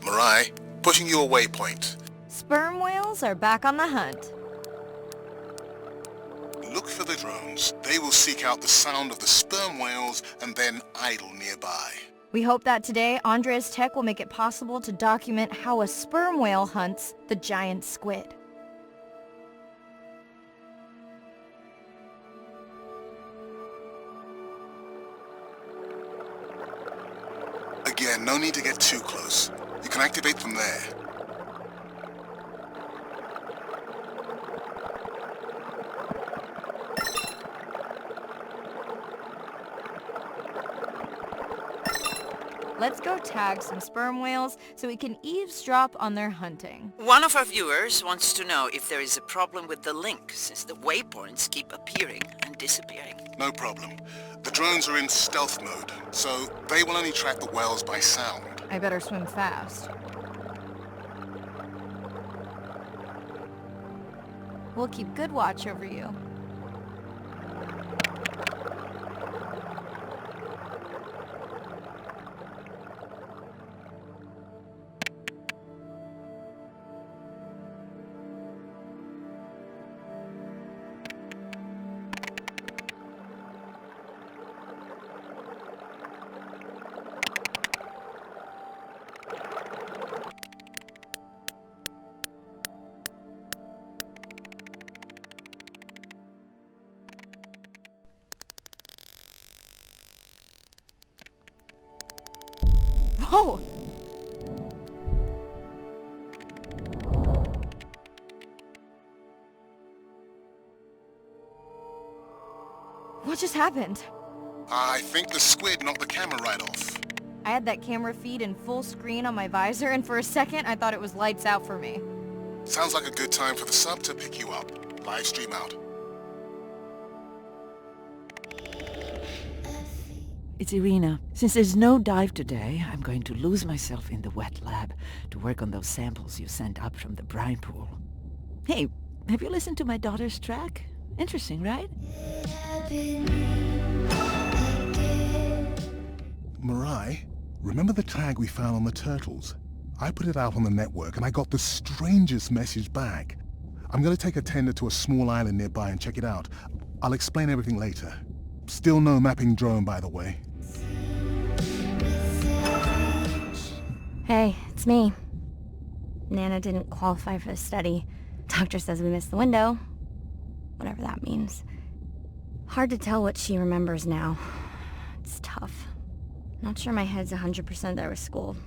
Mirai, pushing you a waypoint. Sperm whales are back on the hunt. Look for the drones. They will seek out the sound of the sperm whales and then idle nearby. We hope that today, Andre's tech will make it possible to document how a sperm whale hunts the giant squid. Again, no need to get too close. You can activate from there. let's go tag some sperm whales so we can eavesdrop on their hunting. One of our viewers wants to know if there is a problem with the link, since the waypoints keep appearing and disappearing. No problem. The drones are in stealth mode, so they will only track the whales by sound. I better swim fast. We'll keep good watch over you. Whoa! What just happened? I think the squid knocked the camera right off. I had that camera feed in full screen on my visor, and for a second I thought it was lights out for me. Sounds like a good time for the sub to pick you up. Live stream out. It's Irina. Since there's no dive today, I'm going to lose myself in the wet lab to work on those samples you sent up from the brine pool. Hey, have you listened to my daughter's track? Interesting, right? Mirai, remember the tag we found on the turtles? I put it out on the network and I got the strangest message back. I'm going to take a tender to a small island nearby and check it out. I'll explain everything later. Still no mapping drone, by the way. Hey, it's me. Nana didn't qualify for the study. Doctor says we missed the window. Whatever that means. Hard to tell what she remembers now. It's tough. Not sure my head's 100% there with school.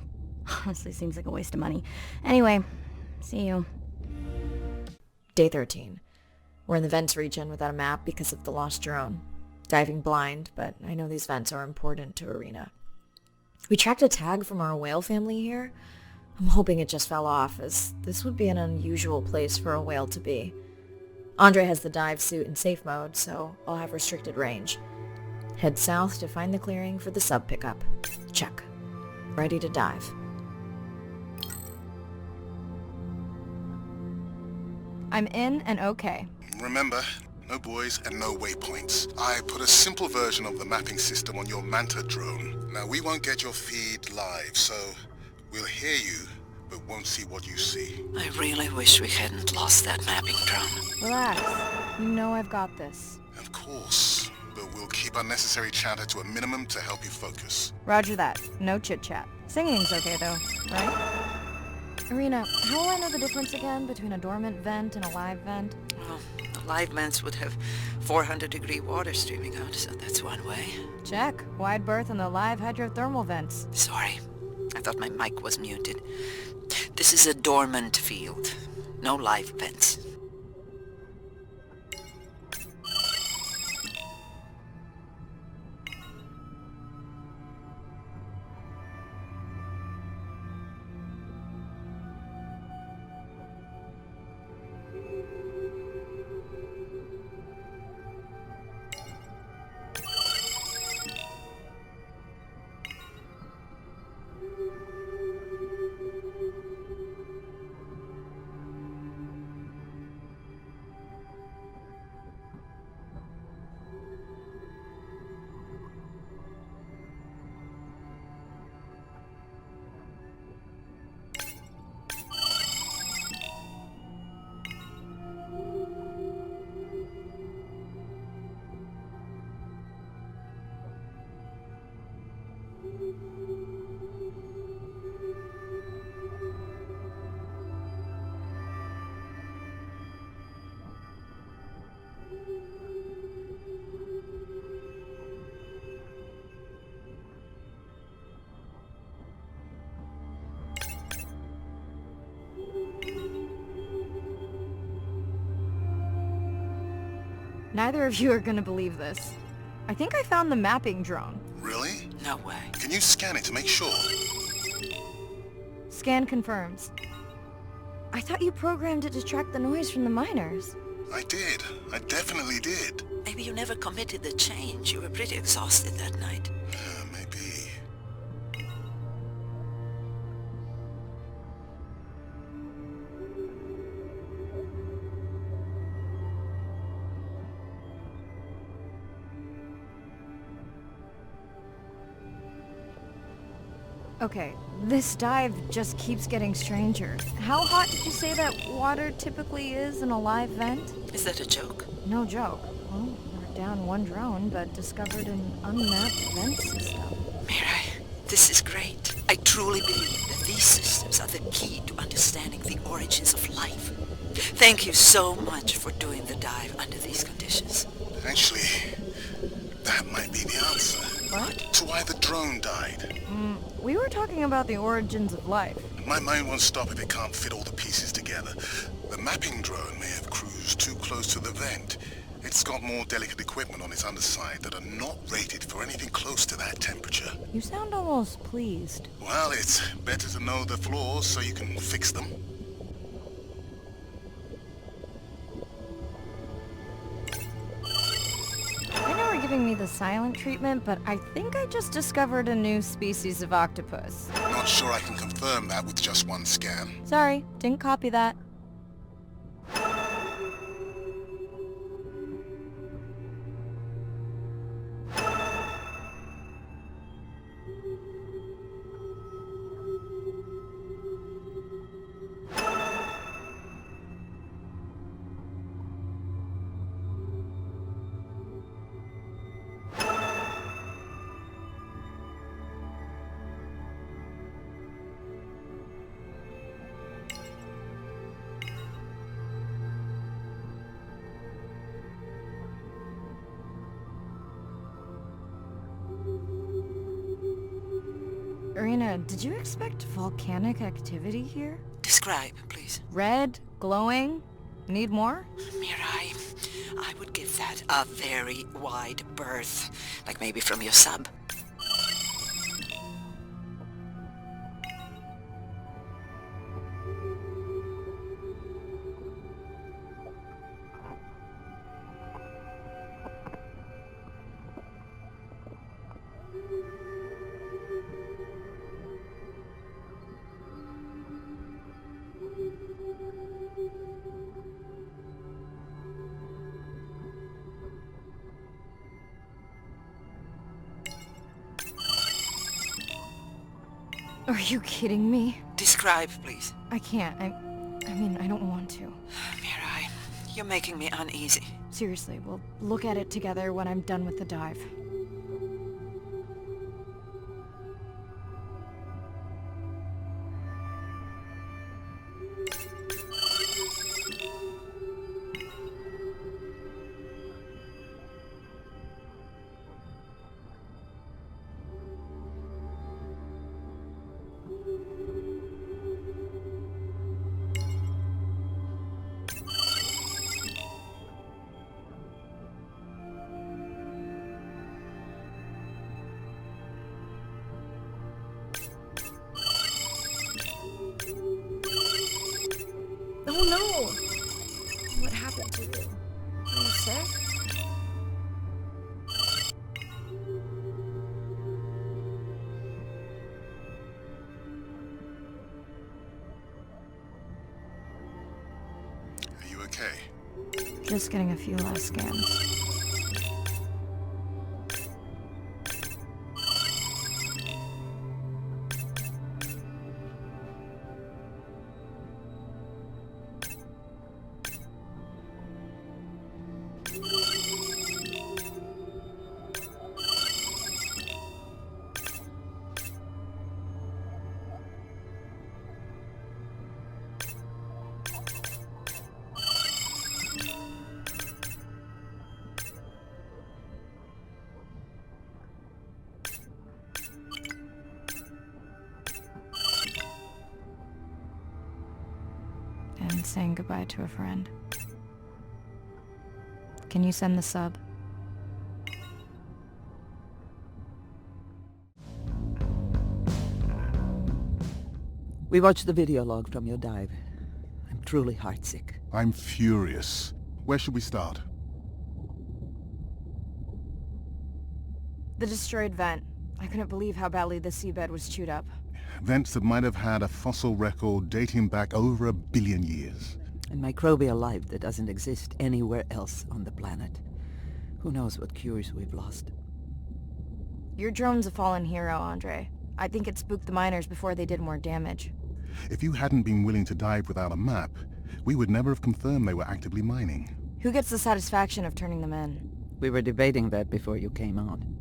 Honestly, seems like a waste of money. Anyway, see you. Day 13. We're in the vents region without a map because of the lost drone. Diving blind, but I know these vents are important to Irina. We tracked a tag from our whale family here. I'm hoping it just fell off, as this would be an unusual place for a whale to be. Andre has the dive suit in safe mode, so I'll have restricted range. Head south to find the clearing for the sub pickup. Check. Ready to dive. I'm in and okay. Remember, no buoys and no waypoints. I put a simple version of the mapping system on your Manta drone. Now, we won't get your feed live, so we'll hear you, but won't see what you see. I really wish we hadn't lost that mapping drone. Relax. You know I've got this. Of course, but we'll keep unnecessary chatter to a minimum to help you focus. Roger that. No chit-chat. Singing's okay though, right? Irina, how will I know the difference again between a dormant vent and a live vent? Well, the live vents would have 400-degree water streaming out, so that's one way. Check. Wide berth in the live hydrothermal vents. Sorry, I thought my mic was muted. This is a dormant field. No live vents. Neither of you are gonna believe this. I think I found the mapping drone. Really? No way. Can you scan it to make sure? Scan confirms. I thought you programmed it to track the noise from the miners. I did. I definitely did. Maybe you never committed the change. You were pretty exhausted that night. Maybe. Okay, this dive just keeps getting stranger. How hot did you say that water typically is in a live vent? Is that a joke? No joke. Well, we're down one drone, but discovered an unmapped vent system. Mirai, this is great. I truly believe that these systems are the key to understanding the origins of life. Thank you so much for doing the dive under these conditions. Actually, that might be the answer. What? To why the drone died. We were talking about the origins of life. My mind won't stop if it can't fit all the pieces together. The mapping drone may have cruised too close to the vent. It's got more delicate equipment on its underside that are not rated for anything close to that temperature. You sound almost pleased. Well, it's better to know the flaws so you can fix them. I know we're giving me the silent treatment, but I think I just discovered a new species of octopus. Not sure I can confirm that with just one scan. Sorry, didn't copy that. Irina, did you expect volcanic activity here? Describe, please. Red? Glowing? Need more? Mirai, I would give that a very wide berth. Like maybe from your sub. Are you kidding me? Describe, please. I can't. I mean, I don't want to. Mirai, you're making me uneasy. Seriously, we'll look at it together when I'm done with the dive. Oh no! What happened to you? Are you sick? Are you okay? Just getting a few last scans. And saying goodbye to a friend. Can you send the sub? We watched the video log from your dive. I'm truly heartsick. I'm furious. Where should we start? The destroyed vent. I couldn't believe how badly the seabed was chewed up. Vents that might have had a fossil record dating back over 1 billion years. And microbial life that doesn't exist anywhere else on the planet. Who knows what cures we've lost. Your drone's a fallen hero, Andre. I think it spooked the miners before they did more damage. If you hadn't been willing to dive without a map, we would never have confirmed they were actively mining. Who gets the satisfaction of turning them in? We were debating that before you came on.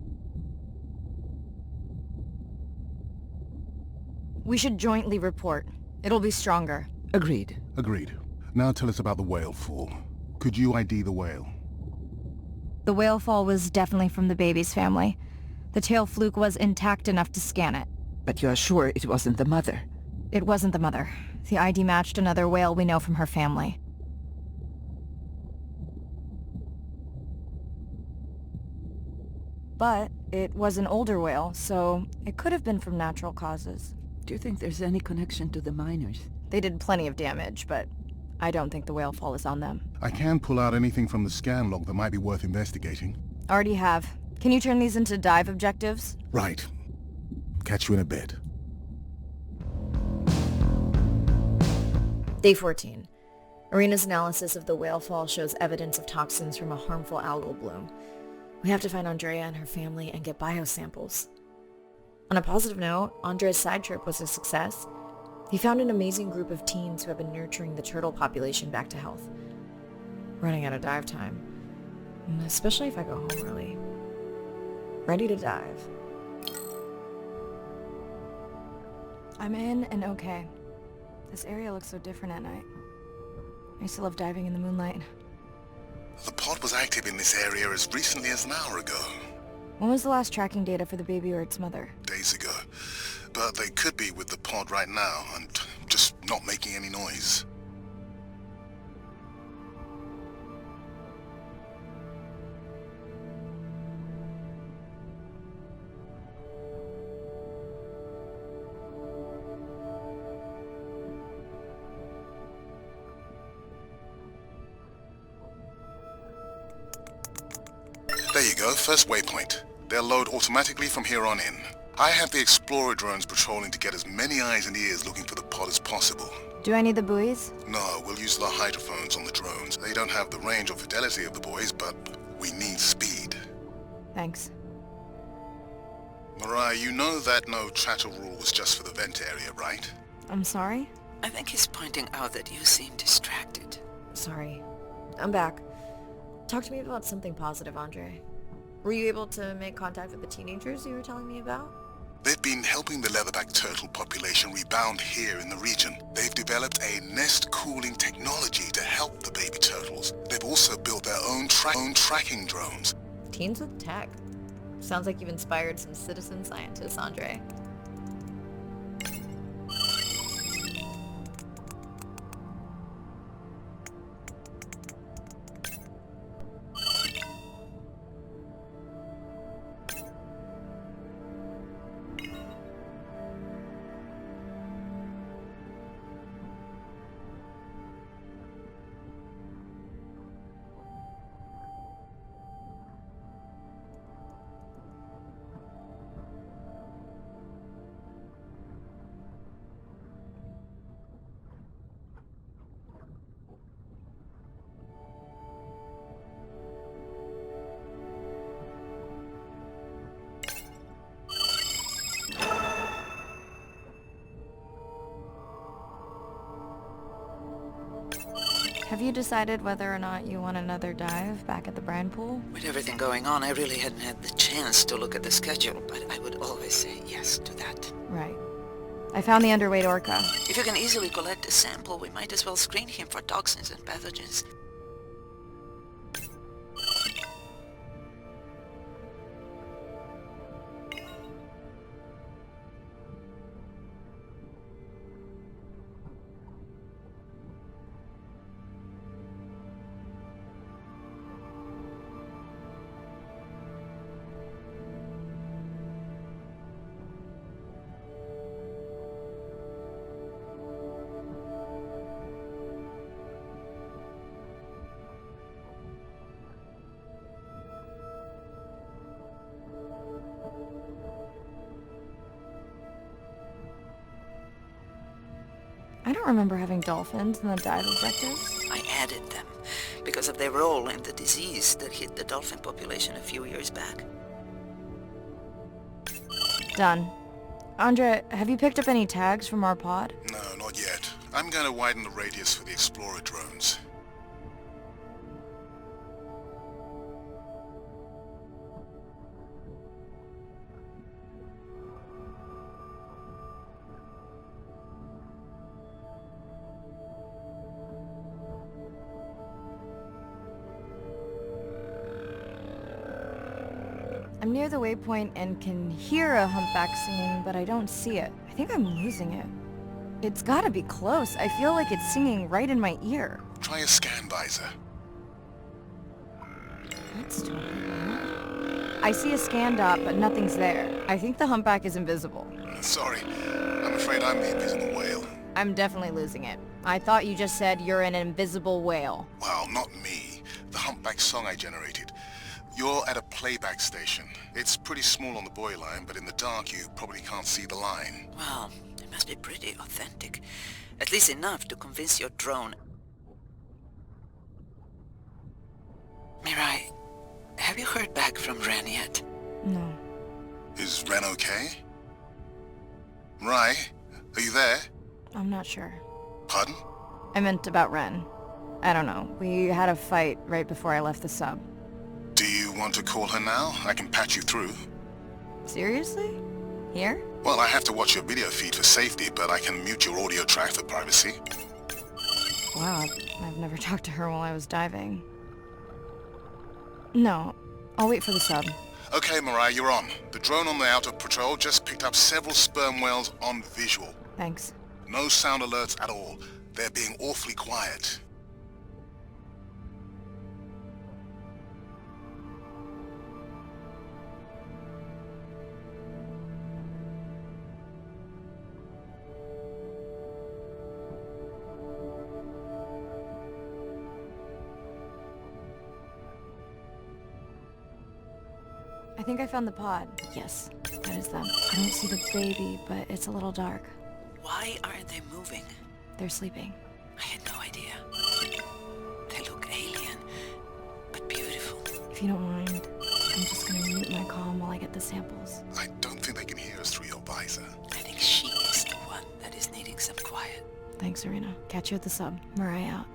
We should jointly report. It'll be stronger. Agreed. Agreed. Now tell us about the whale fall. Could you ID the whale? The whale fall was definitely from the baby's family. The tail fluke was intact enough to scan it. But you're sure it wasn't the mother? It wasn't the mother. The ID matched another whale we know from her family. But it was an older whale, so it could have been from natural causes. Do you think there's any connection to the miners? They did plenty of damage, but I don't think the whale fall is on them. I can pull out anything from the scan log that might be worth investigating. Already have. Can you turn these into dive objectives? Right. Catch you in a bit. Day 14. Arena's analysis of the whale fall shows evidence of toxins from a harmful algal bloom. We have to find Andrea and her family and get biosamples. On a positive note, Andre's side trip was a success. He found an amazing group of teens who have been nurturing the turtle population back to health. Running out of dive time. Especially if I go home early. Ready to dive. I'm in and okay. This area looks so different at night. I used to love diving in the moonlight. The pod was active in this area as recently as an hour ago. When was the last tracking data for the baby or its mother? Days ago. But they could be with the pod right now and just not making any noise. There you go, first waypoint. They'll load automatically from here on in. I have the Explorer drones patrolling to get as many eyes and ears looking for the pod as possible. Do I need the buoys? No, we'll use the hydrophones on the drones. They don't have the range or fidelity of the boys, but we need speed. Thanks. Mariah, you know that no chatter rule was just for the vent area, right? I'm sorry? I think he's pointing out that you seem distracted. Sorry. I'm back. Talk to me about something positive, Andre. Were you able to make contact with the teenagers you were telling me about? They've been helping the leatherback turtle population rebound here in the region. They've developed a nest cooling technology to help the baby turtles. They've also built their own tracking drones. Teens with tech. Sounds like you've inspired some citizen scientists, Andre. Have you decided whether or not you want another dive back at the brine pool? With everything going on, I really hadn't had the chance to look at the schedule, but I would always say yes to that. Right. I found the underweight orca. If you can easily collect a sample, we might as well screen him for toxins and pathogens. don't remember having dolphins in the dive objectives. I added them because of their role in the disease that hit the dolphin population a few years back. Done. Andrea, have you picked up any tags from our pod? No, not yet. I'm going to widen the radius for the Explorer drones. I'm near the waypoint and can hear a humpback singing, but I don't see it. I think I'm losing it. It's gotta be close. I feel like it's singing right in my ear. Try a scan visor. That's doing it. I see a scan dot, but nothing's there. I think the humpback is invisible. Sorry, I'm afraid I'm the invisible whale. I'm definitely losing it. I thought you just said you're an invisible whale. Well, not me. The humpback song I generated. You're at a playback station. It's pretty small on the buoy line, but in the dark you probably can't see the line. Well, it must be pretty authentic. At least enough to convince your drone. Mirai, have you heard back from Ren yet? No. Is Ren okay? Rai, are you there? I'm not sure. Pardon? I meant about Ren. I don't know. We had a fight right before I left the sub. Do you want to call her now? I can patch you through. Seriously? Here? Well, I have to watch your video feed for safety, but I can mute your audio track for privacy. Wow, I've never talked to her while I was diving. No, I'll wait for the sub. Okay, Mariah, you're on. The drone on the outer patrol just picked up several sperm whales on visual. Thanks. No sound alerts at all. They're being awfully quiet. I think I found the pod. Yes, that is them. I don't see the baby, but it's a little dark. Why aren't they moving? They're sleeping. I had no idea. They look alien, but beautiful. If you don't mind, I'm just gonna mute my comm while I get the samples. I don't think they can hear us through your visor. I think she is the one that is needing some quiet. Thanks, Serena. Catch you at the sub. Mariah out.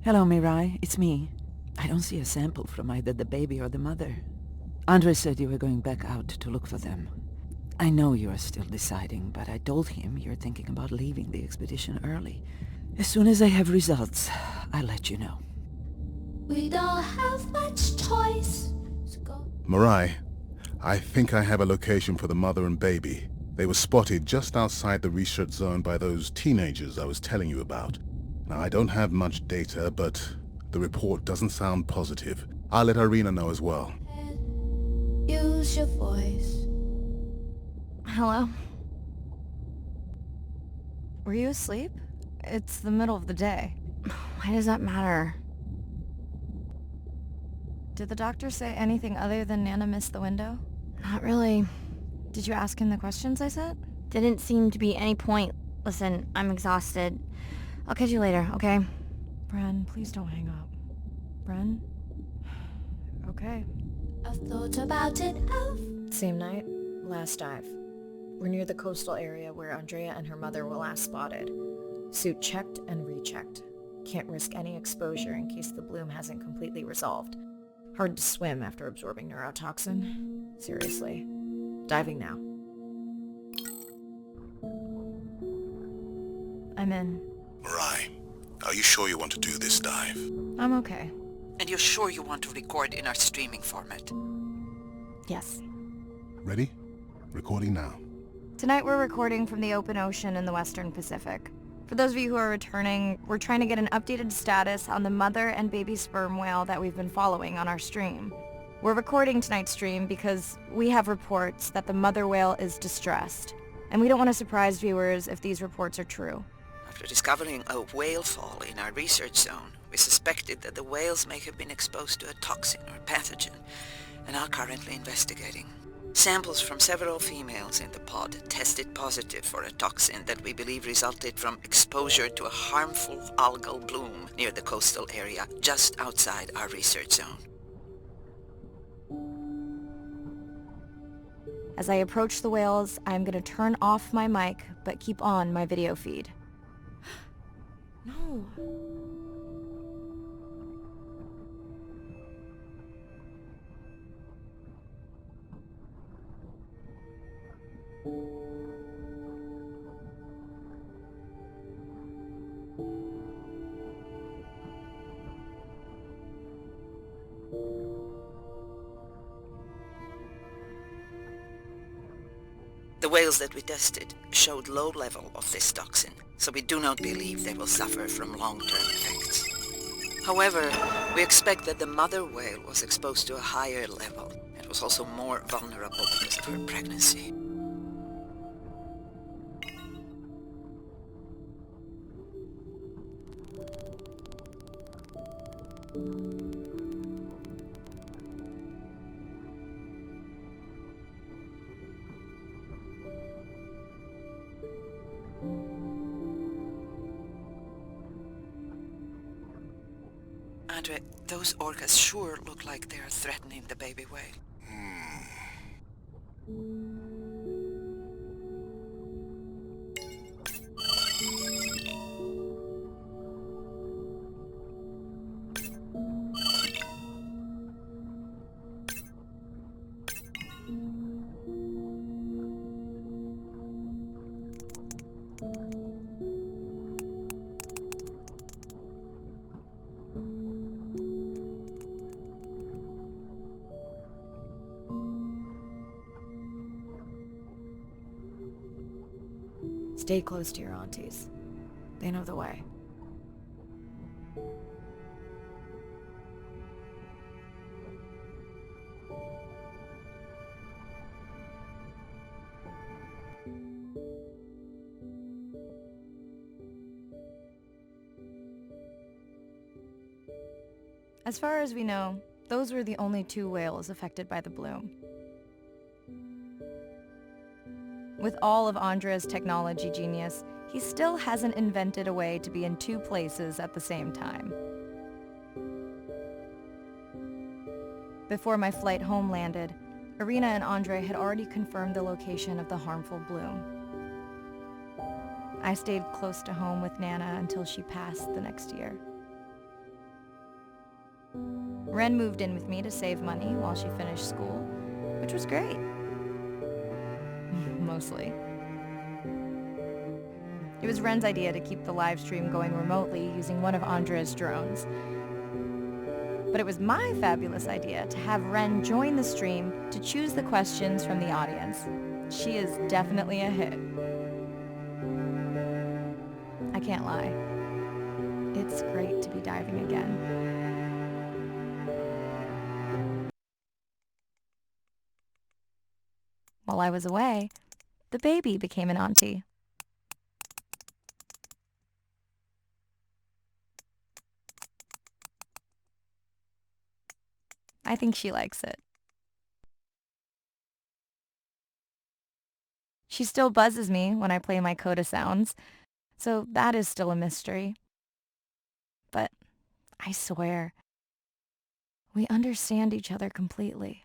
Hello, Mirai. It's me. I don't see a sample from either the baby or the mother. Andre said you were going back out to look for them. I know you are still deciding, but I told him you're thinking about leaving the expedition early. As soon as I have results, I'll let you know. We don't have much choice. So go. Mariah, I think I have a location for the mother and baby. They were spotted just outside the research zone by those teenagers I was telling you about. Now, I don't have much data, but the report doesn't sound positive. I'll let Irina know as well. Use your voice. Hello? Were you asleep? It's the middle of the day. Why does that matter? Did the doctor say anything other than Nana missed the window? Not really. Did you ask him the questions I sent? Didn't seem to be any point. Listen, I'm exhausted. I'll catch you later, okay? Bren, please don't hang up. Bren? Okay. I've thought about it. Same night, last dive. We're near the coastal area where Andrea and her mother were last spotted. Suit checked and rechecked. Can't risk any exposure in case the bloom hasn't completely resolved. Hard to swim after absorbing neurotoxin. Seriously. Diving now. I'm in. Mirai, are you sure you want to do this dive? I'm okay. And you're sure you want to record in our streaming format? Yes. Ready? Recording now. Tonight we're recording from the open ocean in the Western Pacific. For those of you who are returning, we're trying to get an updated status on the mother and baby sperm whale that we've been following on our stream. We're recording tonight's stream because we have reports that the mother whale is distressed, and we don't want to surprise viewers if these reports are true. After discovering a whale fall in our research zone, we suspected that the whales may have been exposed to a toxin or pathogen, and are currently investigating. Samples from several females in the pod tested positive for a toxin that we believe resulted from exposure to a harmful algal bloom near the coastal area just outside our research zone. As I approach the whales, I'm going to turn off my mic, but keep on my video feed. No. The whales that we tested showed low level of this toxin, so we do not believe they will suffer from long-term effects. However, we expect that the mother whale was exposed to a higher level and was also more vulnerable because of her pregnancy. Andre, those orcas sure look like they are threatening the baby whale. Stay close to your aunties. They know the way. As far as we know, those were the only 2 whales affected by the bloom. With all of Andre's technology genius, he still hasn't invented a way to be in 2 places at the same time. Before my flight home landed, Irina and Andre had already confirmed the location of the harmful bloom. I stayed close to home with Nana until she passed the next year. Ren moved in with me to save money while she finished school, which was great. Mostly. It was Ren's idea to keep the live stream going remotely using one of Andre's drones. But it was my fabulous idea to have Ren join the stream to choose the questions from the audience. She is definitely a hit. I can't lie. It's great to be diving again. While I was away, the baby became an auntie. I think she likes it. She still buzzes me when I play my coda sounds, so that is still a mystery. But I swear, we understand each other completely.